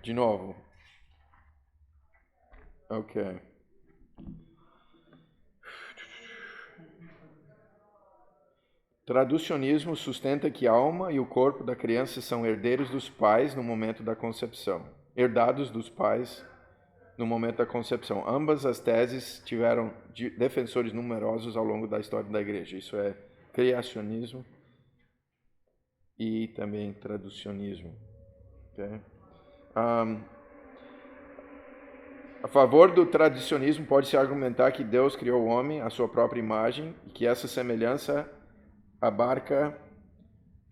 De novo. Ok. Traducionismo sustenta que a alma e o corpo da criança são herdeiros dos pais no momento da concepção. Herdados dos pais no momento da concepção. Ambas as teses tiveram defensores numerosos ao longo da história da igreja. Isso é criacionismo e também traducionismo. Okay? A favor do tradicionismo pode-se argumentar que Deus criou o homem à sua própria imagem e que essa semelhança abarca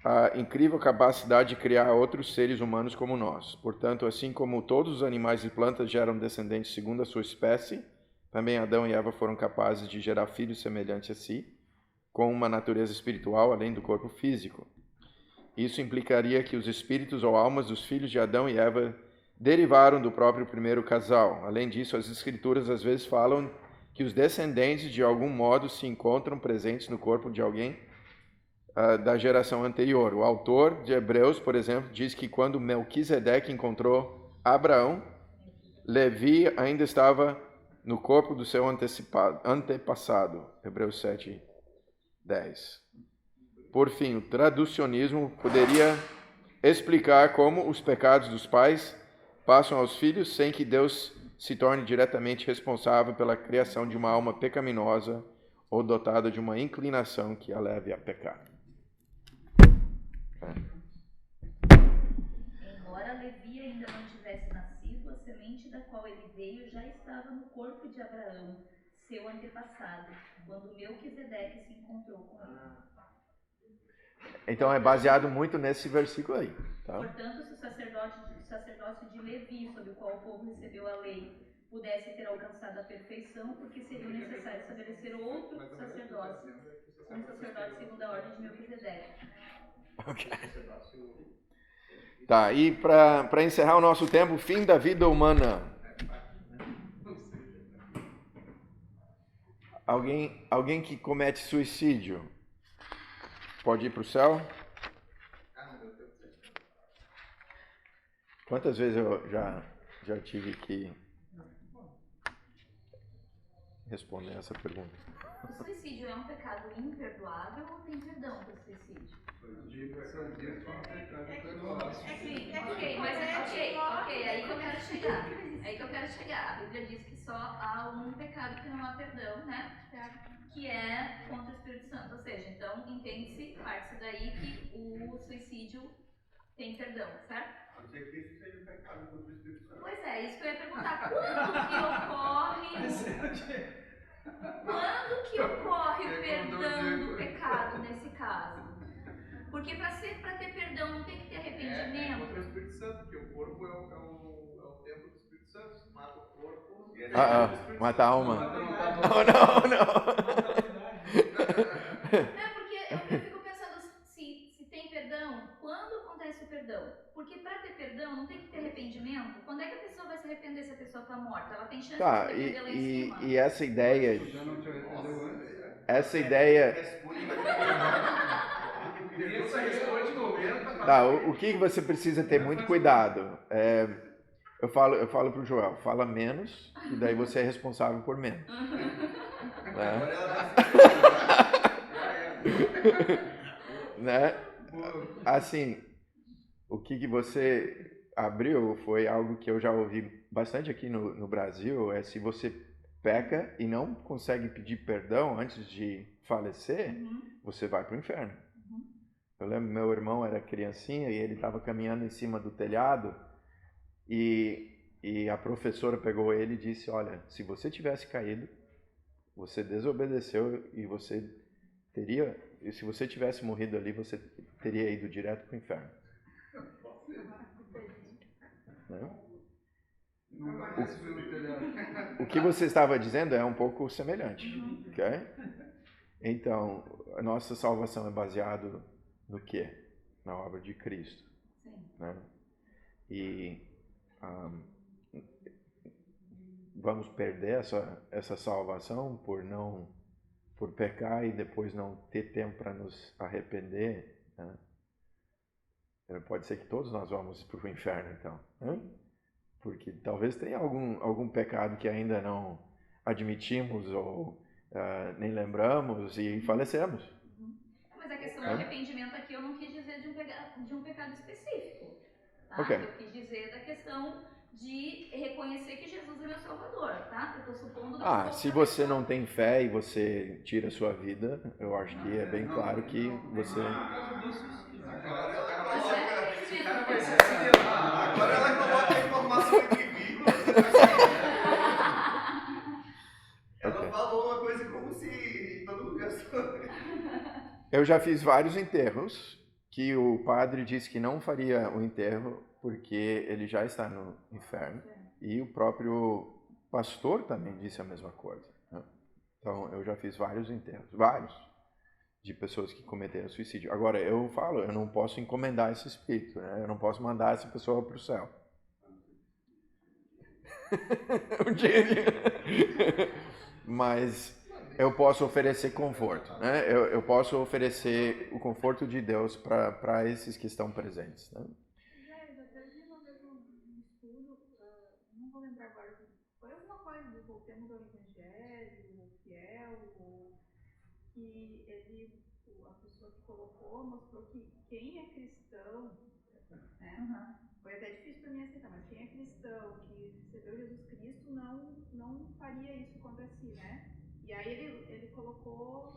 a incrível capacidade de criar outros seres humanos como nós. Portanto, assim como todos os animais e plantas geram descendentes segundo a sua espécie, também Adão e Eva foram capazes de gerar filhos semelhantes a si, com uma natureza espiritual além do corpo físico. Isso implicaria que os espíritos ou almas dos filhos de Adão e Eva derivaram do próprio primeiro casal. Além disso, as escrituras às vezes falam que os descendentes de algum modo se encontram presentes no corpo de alguém da geração anterior. O autor de Hebreus, por exemplo, diz que quando Melquisedeque encontrou Abraão, Levi ainda estava no corpo do seu antepassado. Hebreus 7:10. Por fim, o traducionismo poderia explicar como os pecados dos pais passam aos filhos sem que Deus se torne diretamente responsável pela criação de uma alma pecaminosa ou dotada de uma inclinação que a leve a pecar. Embora Levi ainda não tivesse nascido, a semente da qual ele veio já estava no corpo de Abraão, seu antepassado, quando Melquisedeque se encontrou com ele. Então é baseado muito nesse versículo aí. Tá? Portanto, se o sacerdócio de Levi, sob o qual o povo recebeu a lei, pudesse ter alcançado a perfeição, porque seria necessário estabelecer outro sacerdócio, um sacerdote segundo a ordem de Melquisedeque. Okay. Tá, e para encerrar o nosso tempo, fim da vida humana. Alguém que comete suicídio pode ir para o céu? Quantas vezes eu já tive que responder essa pergunta? O suicídio é um pecado imperdoável ou tem perdão para o suicídio? Ok, aí que eu quero chegar. A Bíblia diz que só há um pecado que não há perdão, né? Que é contra o Espírito Santo. Ou seja, então entende-se, parte-se daí que o suicídio tem perdão, certo? Pode ser que isso seja um pecado contra o Espírito Santo. Pois é, isso que eu ia perguntar. Quando que ocorre o perdão do pecado nesse caso? Porque para ter perdão não tem que ter arrependimento. É contra o Espírito Santo, porque o corpo é o templo do Espírito Santo. Se mata o corpo, mata a alma. Não. Porque eu fico pensando se tem perdão, quando acontece o perdão? Porque para ter perdão não tem que ter arrependimento. Quando é que a pessoa vai se arrepender se a pessoa está morta? Ela tem chance de se arrepender lá em cima. E essa ideia... Tá, o que você precisa ter muito cuidado? Eu falo pro Joel, fala menos, e daí você é responsável por menos. Né? Assim, o que você abriu foi algo que eu já ouvi bastante aqui no Brasil, é se você peca e não consegue pedir perdão antes de falecer, você vai para o inferno. Eu lembro, meu irmão era criancinha e ele estava caminhando em cima do telhado e a professora pegou ele e disse, olha, se você tivesse caído, você desobedeceu e se você tivesse morrido ali, você teria ido direto para o inferno. O que você estava dizendo é um pouco semelhante, ok? Então, a nossa salvação é baseada no quê? Na obra de Cristo. Né? E vamos perder essa salvação por pecar e depois não ter tempo para nos arrepender. Né? Pode ser que todos nós vamos para o inferno, então. Né? Porque talvez tenha algum pecado que ainda não admitimos ou nem lembramos e falecemos. Mas a questão do arrependimento aqui eu não quis dizer de um pecado específico. Tá? Okay. Eu quis dizer da questão de reconhecer que Jesus é meu Salvador. Tá? Eu estou supondo se você não tem fé e você tira a sua vida, eu acho que é bem claro que você... Agora ela coloca a informação entre vírgulas. Ela falou uma coisa como se todo mundo já soube. Eu já fiz vários enterros que o padre disse que não faria o enterro porque ele já está no inferno. E o próprio pastor também disse a mesma coisa, né? Então, eu já fiz vários enterros, vários, de pessoas que cometeram suicídio. Agora, eu falo, eu não posso encomendar esse espírito, né? Eu não posso mandar essa pessoa para o céu. Mas eu posso oferecer conforto, né? Eu posso oferecer o conforto de Deus para esses que estão presentes, né? Eu até vi uma vez um estudo, não vou lembrar agora, foi alguma coisa do Voltemos ao Evangelho, o Fiel, que ele, a pessoa que colocou, mostrou que quem é cristão, né? Foi até difícil para mim aceitar, mas quem é cristão, que recebeu Jesus Cristo, não faria isso contra si, né? E aí ele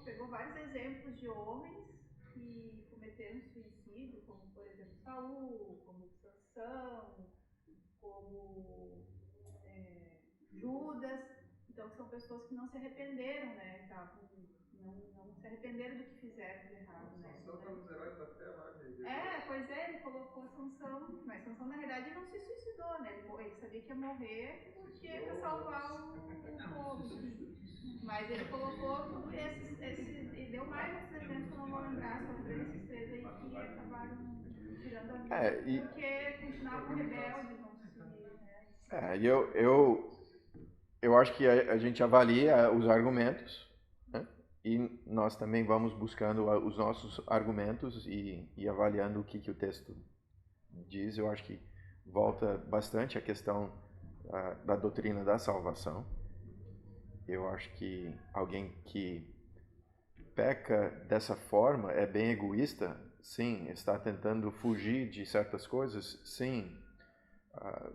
pegou vários exemplos de homens que cometeram suicídio, como por exemplo Saul, como Sansão, como Judas. Então são pessoas que não se arrependeram, né? Não se arrependeram do que fizeram de errado, né? Sansão tá nos heróis da fé lá, né? Pois é, ele colocou Sansão, mas Sansão na verdade não se suicidou, né? Ele sabia que ia morrer porque para salvar o povo, sim. Mas ele colocou tudo e deu mais outros exemplos que eu não vou lembrar, só lembrei desses três aí que acabaram tirando a vida porque continuavam rebeldes, não se... Eu acho que a gente avalia os argumentos, né? E nós também vamos buscando os nossos argumentos e avaliando o que o texto diz. Eu acho que volta bastante a questão da doutrina da salvação. Eu acho que alguém que peca dessa forma é bem egoísta, sim, está tentando fugir de certas coisas, sim,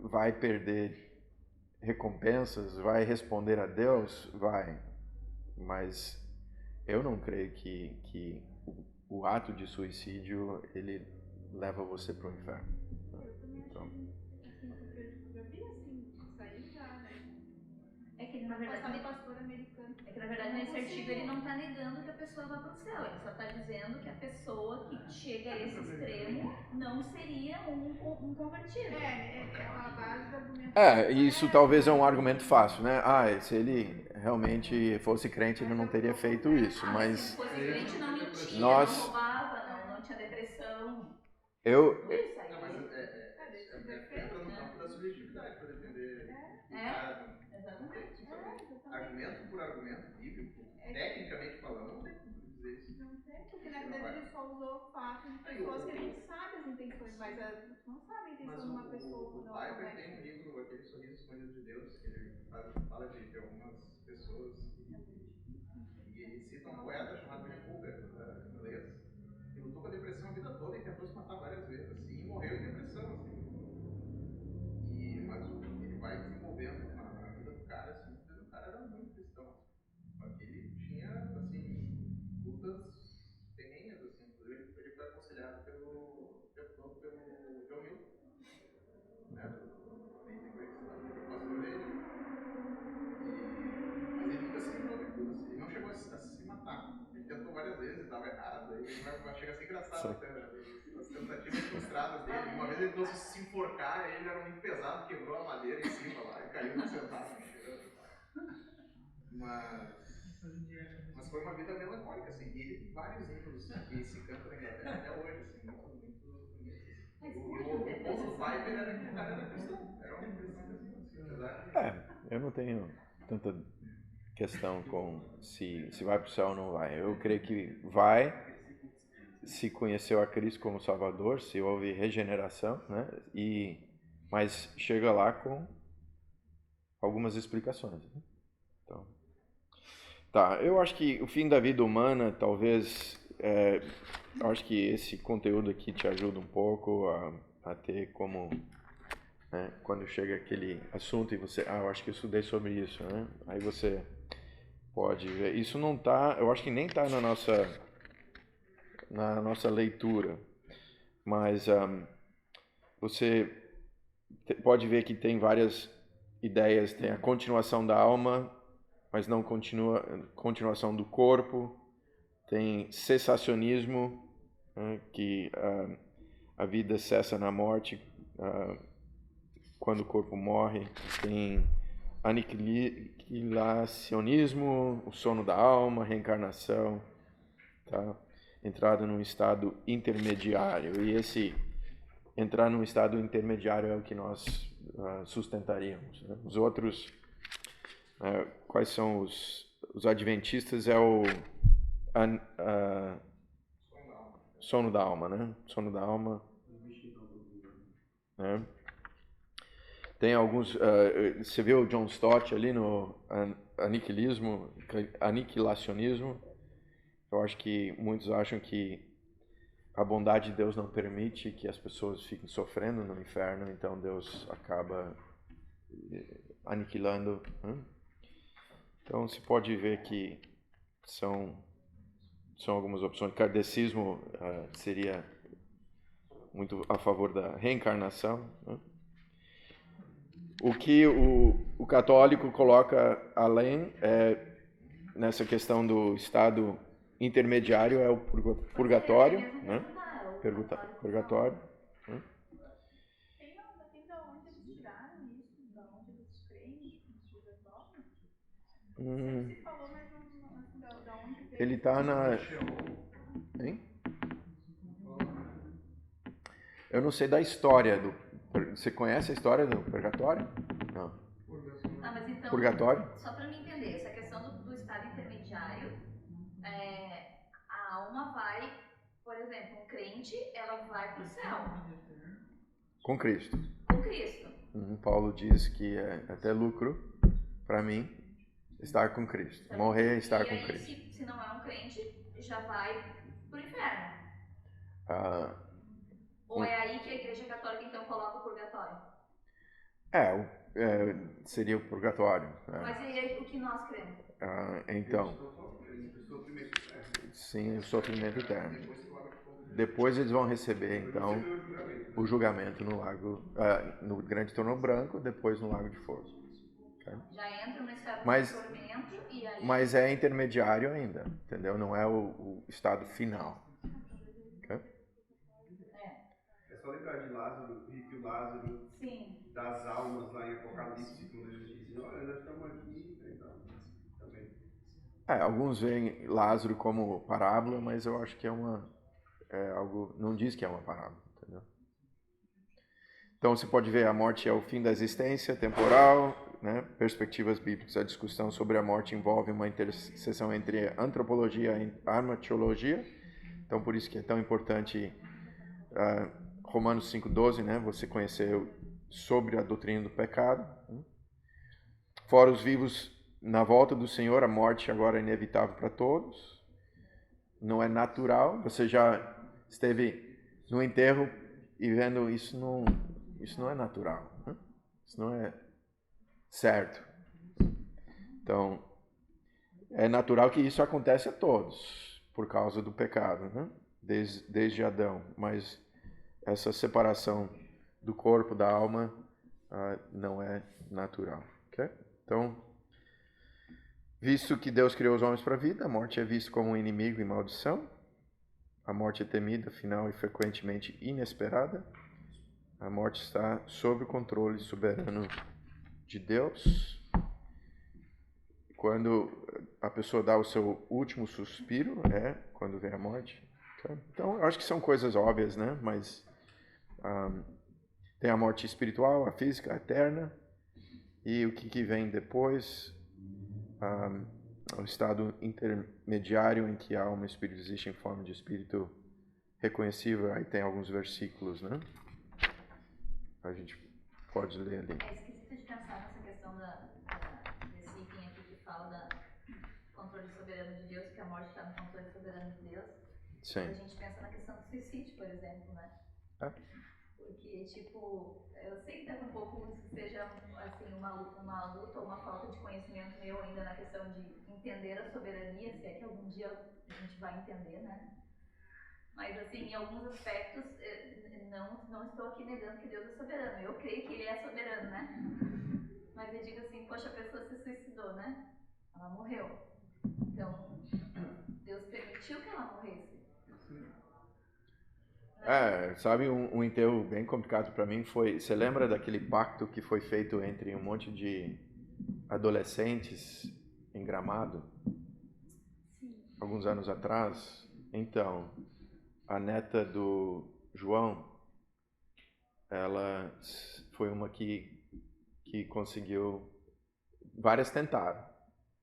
vai perder recompensas, vai responder a Deus, vai, mas eu não creio que o ato de suicídio ele leva você para o inferno. Então, eu já vi assim, sair já, né? É que na verdade pastor americano. É que na verdade nesse artigo ele não está negando que a pessoa vá para o céu, ele só está dizendo que a pessoa que chega a esse extremo não seria um convertido. A base do argumento. Isso talvez é um argumento fácil, né? Se ele realmente fosse crente, ele não teria feito isso, mas... Se fosse crente, não mentia, nós... não roubava, não tinha depressão. Eu... Não, mas entra no campo da subjetividade para defender o cara. Exatamente. Argumento por argumento bíblico, tecnicamente falando, não tem como dizer isso. Não tem, porque na verdade ele só usou o fato de pessoas que a gente sabe as intenções, mas não sabe a intenção de uma pessoa quando ela Piper comete. tem um livro, aquele Sorriso Escondido de Deus, que ele fala de algumas pessoas e ele cita um poeta chamado William Cooper, inglês, que lutou com a depressão a vida toda e tentou se matar várias vezes, assim, e morreu em depressão, assim. Mas ele vai desenvolvendo na vida do cara, assim, o cara era muito cristão, só que ele tinha, assim, lutas terrenas, assim, inclusive ele foi aconselhado pelo John Milton, né, do pastor dele. Mas ele nunca se livrou de tudo, assim, ele não chegou a se matar, ele tentou várias vezes, dava errado, aí chega a ser engraçado até, né, as tentativas frustradas dele. Uma vez ele trouxe se enforcar, ele era muito pesado, quebrou a madeira em cima lá e caiu no sentado. Mas foi uma vida melancólica, assim, e ele tem vários livros que se cantam na Inglaterra até hoje, assim, muito bonitos. O ponto do Piper era que o cara era cristão, era um cristão assim, eu não tenho tanta questão com se vai para o céu ou não vai. Eu creio que vai, se conheceu a Cristo como Salvador, se houve regeneração, né? Mas chega lá com algumas explicações, né? Então, eu acho que o fim da vida humana, talvez, eu acho que esse conteúdo aqui te ajuda um pouco a ter como, né, quando chega aquele assunto e você, eu acho que eu estudei sobre isso, né? Aí você pode ver. Isso não tá, eu acho que nem está na nossa leitura, mas você pode ver que tem várias ideias. Tem a continuação da alma, mas não continuação do corpo. Tem cessacionismo, né, que a vida cessa na morte quando o corpo morre. Tem aniquilacionismo, o sono da alma, reencarnação, tá? Entrada num estado intermediário. E esse entrar num estado intermediário é o que nós sustentaríamos, né? Os outros, quais são os adventistas? É o sono da alma, né? Sono da alma, né? Tem alguns, você vê o John Stott ali no aniquilacionismo. Eu acho que muitos acham que a bondade de Deus não permite que as pessoas fiquem sofrendo no inferno, então Deus acaba aniquilando, né? Então se pode ver que são algumas opções. Kardecismo seria muito a favor da reencarnação, né? O que o católico coloca além nessa questão do estado intermediário é o purgatório, né? Purgatório. Né? Tem da onde eles tiraram isso? Da onde eles creem no purgatório? Sempre se falou, mas não assim, da onde veio. Ele está na... Hein? Eu não sei da história do... Você conhece a história do purgatório? Não. Ah, mas então, Purgatório? só para me entender, essa questão do estado intermediário, a alma vai, por exemplo, um crente, ela vai para o céu. Com Cristo. Com Cristo. Paulo diz que é até lucro para mim estar com Cristo. Morrer é estar com Cristo. Se não é um crente, já vai para o inferno. Ou é aí que a Igreja Católica então coloca o purgatório? Seria o purgatório. Mas é o que nós cremos. Então, sim, o sofrimento eterno. Depois eles vão receber, então, o julgamento no lago, no grande trono branco, depois no lago de fogo. Okay? Já entra no estado de tormento e aí... Mas é intermediário ainda, entendeu? Não é o estado final. Okay? É só lembrar de Lázaro, rico Lázaro, sim, das almas lá em Apocalipse, quando eles dizem, olha, nós estamos aqui, então, também. Alguns veem Lázaro como parábola, mas eu acho que algo, não diz que é uma parábola, entendeu? Então você pode ver, a morte é o fim da existência temporal, né? Perspectivas bíblicas. A discussão sobre a morte envolve uma interseção entre antropologia e armatologia. Então por isso que é tão importante Romanos 5,12, né? Você conhecer sobre a doutrina do pecado. Né? Fora os vivos, na volta do Senhor, a morte agora é inevitável para todos. Não é natural. Você já esteve no enterro e vendo isso não é natural. Né? Isso não é certo. Então, é natural que isso aconteça a todos, por causa do pecado, né? Desde Adão. Mas essa separação do corpo, da alma, não é natural. Okay? Então, visto que Deus criou os homens para a vida, a morte é vista como um inimigo e maldição. A morte é temida, final e frequentemente inesperada. A morte está sob o controle soberano de Deus. Quando a pessoa dá o seu último suspiro, quando vem a morte. Okay? Então, eu acho que são coisas óbvias, né? Mas tem a morte espiritual, a física, a eterna. E o que vem depois? O estado intermediário em que a alma e o espírito existem em forma de espírito reconhecível. Aí tem alguns versículos, né? A gente pode ler ali. É esquisito de pensar nessa questão desse item aqui que fala do controle soberano de Deus, que a morte está no controle soberano de Deus. Sim. A gente pensa na questão do suicídio, por exemplo, né? Porque, tipo, eu sei que um pouco isso seja, assim, uma luta ou uma falta de conhecimento meu ainda na questão de entender a soberania, se é que algum dia a gente vai entender, né? Mas, assim, em alguns aspectos, não estou aqui negando que Deus é soberano. Eu creio que Ele é soberano, né? Mas eu digo assim, poxa, a pessoa se suicidou, né? Ela morreu. Então, Deus permitiu que ela morresse. Sabe, um enterro bem complicado para mim foi... Você lembra daquele pacto que foi feito entre um monte de adolescentes em Gramado? Sim. Alguns anos atrás? Então, a neta do João, ela foi uma que conseguiu... Várias tentaram.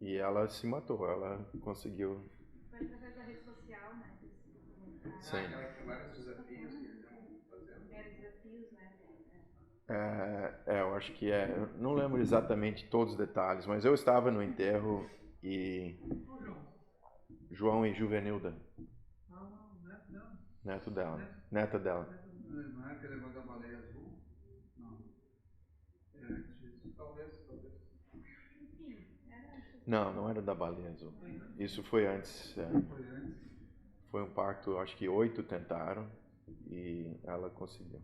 E ela se matou, ela conseguiu... Foi através da rede social, né? Sim. Aquela que tem vários desafios que eles estão fazendo. Desafios, né? Eu acho que é. Eu não lembro exatamente todos os detalhes, mas eu estava no enterro e. Ô, João. João e Juvenilda, Não, não. neto dela. Neta dela. Não é aquele negócio da baleia azul? Não. É antes disso. Talvez. Enfim, era... Não era da baleia azul. Isso foi antes. Foi antes. Foi um pacto, acho que 8 tentaram e ela conseguiu.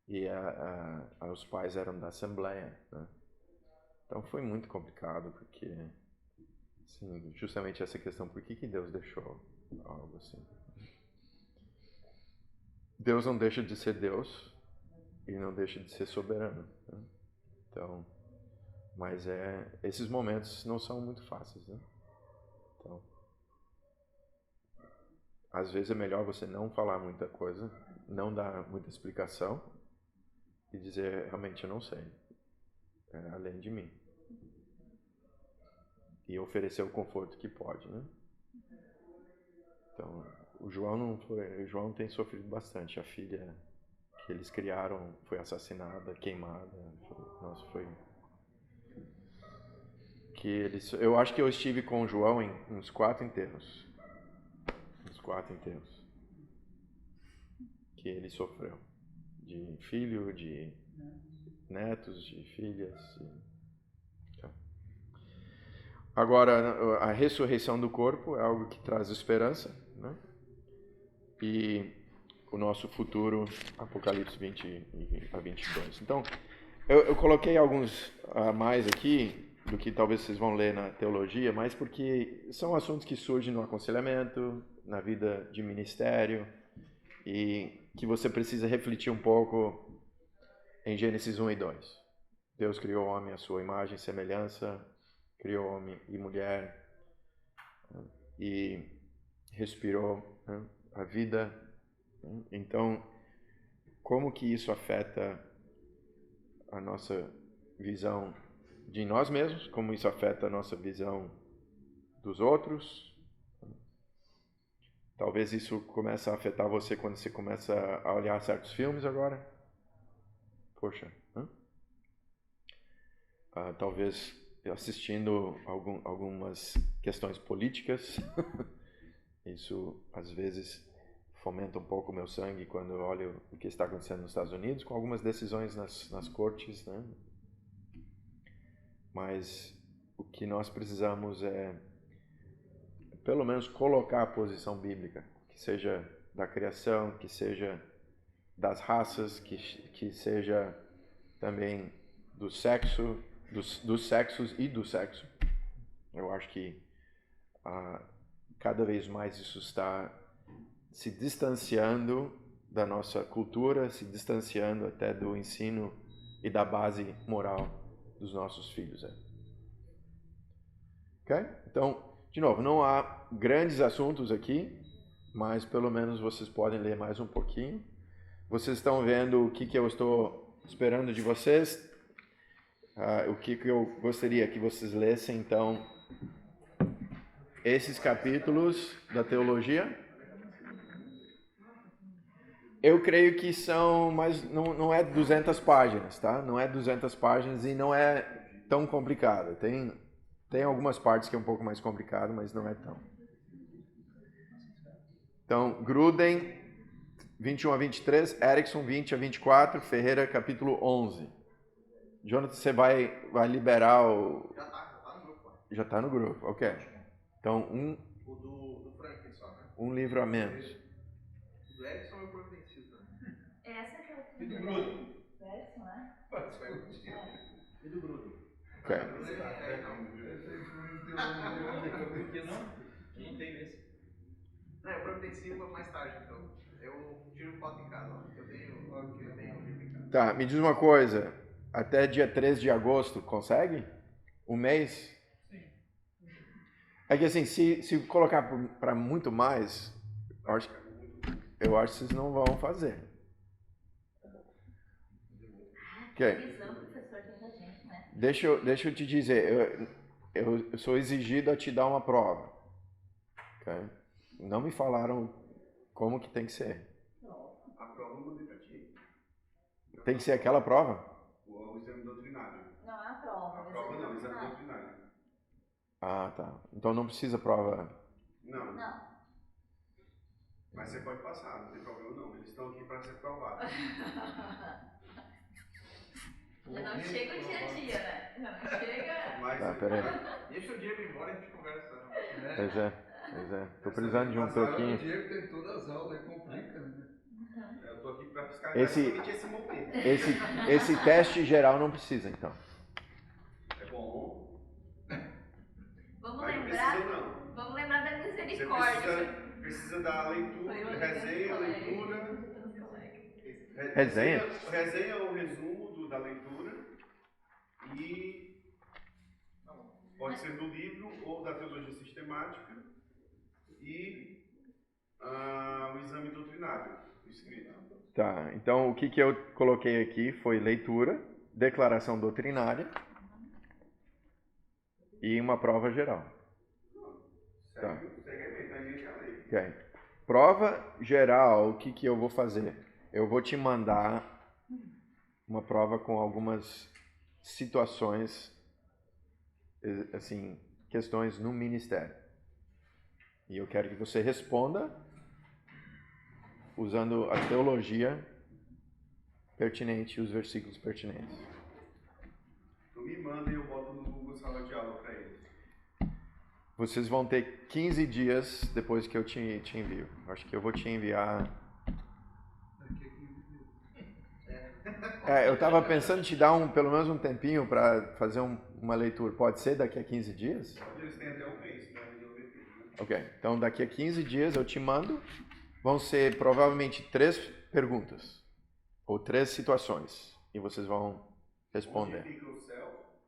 E os pais eram da Assembleia, né? Então foi muito complicado, porque, assim, justamente essa questão, por que Deus deixou algo assim? Deus não deixa de ser Deus e não deixa de ser soberano, né? Então, mas esses momentos não são muito fáceis, né? Então, às vezes é melhor você não falar muita coisa, não dar muita explicação e dizer, realmente, eu não sei. É além de mim. E oferecer o conforto que pode, né? Então, o João tem sofrido bastante. A filha que eles criaram foi assassinada, queimada. Nossa, foi... Eu acho que eu estive com o João em uns 4 enterros. Uns 4 enterros. Que ele sofreu. De filho, de netos, de filhas. Agora, a ressurreição do corpo é algo que traz esperança, né? E o nosso futuro, Apocalipse 20 a 22. Então, eu coloquei alguns a mais aqui, do que talvez vocês vão ler na teologia, mas porque são assuntos que surgem no aconselhamento, na vida de ministério, e que você precisa refletir um pouco em Gênesis 1 e 2. Deus criou o homem à sua imagem e semelhança, criou homem e mulher e respirou, né, a vida. Então, como que isso afeta a nossa visão de nós mesmos? Como isso afeta a nossa visão dos outros? Talvez isso comece a afetar você quando você começa a olhar certos filmes agora. Poxa, talvez assistindo algumas questões políticas. Isso, às vezes, fomenta um pouco o meu sangue quando eu olho o que está acontecendo nos Estados Unidos, com algumas decisões nas cortes, né? Mas o que nós precisamos é, pelo menos, colocar a posição bíblica, que seja da criação, que seja das raças, que seja também do sexo, dos sexos e do sexo. Eu acho que cada vez mais isso está se distanciando da nossa cultura, se distanciando até do ensino e da base moral dos nossos filhos. Ok? Então, de novo, não há grandes assuntos aqui, mas pelo menos vocês podem ler mais um pouquinho. Vocês estão vendo o que eu estou esperando de vocês, o que eu gostaria que vocês lessem, então, esses capítulos da teologia. Eu creio que são, mas não é 200 páginas, tá? Não é 200 páginas e não é tão complicado. Tem algumas partes que é um pouco mais complicado, mas não é tão. Então, Gruden, 21 a 23, Erickson, 20 a 24, Ferreira, capítulo 11. Jonathan, você vai liberar o... Já tá no grupo. Já está no grupo, ok. Então, O do Franklin só, né? um livro a menos. Do Edson eu providencio também. Essa que eu E do Bruno? Edson, né? Isso vai contigo. E do Bruno? Ok. Por que não? Não tem esse. Não, eu providencio mais tarde, então. Eu tiro foto em casa, ó. Eu tenho um livro em casa. Tá, me diz uma coisa. Até dia 13 de agosto, consegue? Um mês? Sim. É que assim, se colocar para muito mais, eu acho que vocês não vão fazer. Ok. Visão, professor, tem muita gente, né? Deixa eu te dizer, eu sou exigido a te dar uma prova. Ok? Não me falaram como que tem que ser. A prova eu mandei pra ti. Tem que ser aquela prova? O exame doutrinário. Não é a prova. A prova não, o exame doutrinário. Ah, tá. Então não precisa prova. Não. Não. Mas você pode passar, não tem problema não. Eles estão aqui para ser provados. Já não chega o dia a dia, né? Já não chega. Mas, Tá, peraí. Deixa o Diego ir embora e a gente conversa. Pois é. Tô precisando de um troquinho. O Diego tem todas as aulas, é complica, né? Eu tô aqui para fiscalizar esse momento. Esse teste geral não precisa, então. É bom. Vamos Mas não lembrar. precisa não. Vamos lembrar da Você misericórdia. precisa da leitura, resenha, leitura. Resenha? Resenha é o resumo da leitura e pode ser do livro ou da teologia sistemática e o exame doutrinário, escrito. Tá, então o que eu coloquei aqui foi leitura, declaração doutrinária e uma prova geral. Tá. Ok. Prova geral, o que eu vou fazer? Eu vou te mandar uma prova com algumas situações, assim, questões no ministério. E eu quero que você responda usando a teologia pertinente e os versículos pertinentes. Tu me manda e eu boto no Google Sala de Aula para eles. Vocês vão ter 15 dias depois que eu te envio. Acho que eu vou te enviar... eu estava pensando em te dar pelo menos um tempinho para fazer uma leitura. Pode ser daqui a 15 dias? Eles têm até um mês para resolver tudo, né? Ok, então daqui a 15 dias eu te mando. Vão ser provavelmente 3 perguntas ou 3 situações e vocês vão responder. Onde fica o céu?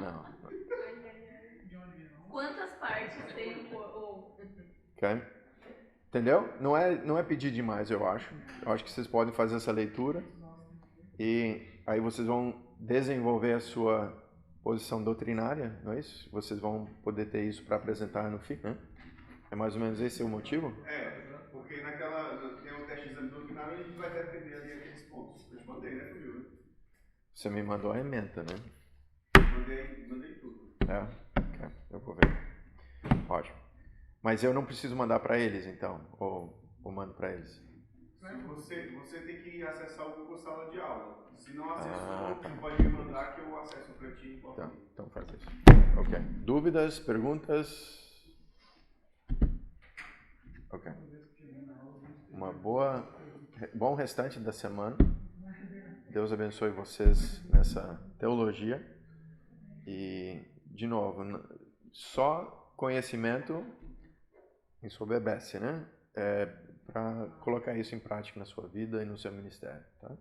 Não. Quantas partes tem o. Ok? Entendeu? Não é pedir demais, eu acho. Eu acho que vocês podem fazer essa leitura e aí vocês vão desenvolver a sua posição doutrinária, não é isso? Vocês vão poder ter isso para apresentar no fim, né? É mais ou menos esse o motivo? Porque tem um teste de exame doutrinário e a gente vai defender ali aqueles pontos. Eu te mandei, né, tu viu, né? Você me mandou a ementa, né? Mandei tudo. Ok, eu vou ver. Ótimo. Mas eu não preciso mandar para eles, então? Ou mando para eles? Você tem que acessar o Google Sala de Aula. Se não acessou, tá. você pode me mandar que eu acesso para ti. Então faz isso. Ok. Dúvidas? Perguntas? Ok. Bom restante da semana. Deus abençoe vocês nessa teologia. E, de novo, só conhecimento ensoberbece, né? Para colocar isso em prática na sua vida e no seu ministério, tá?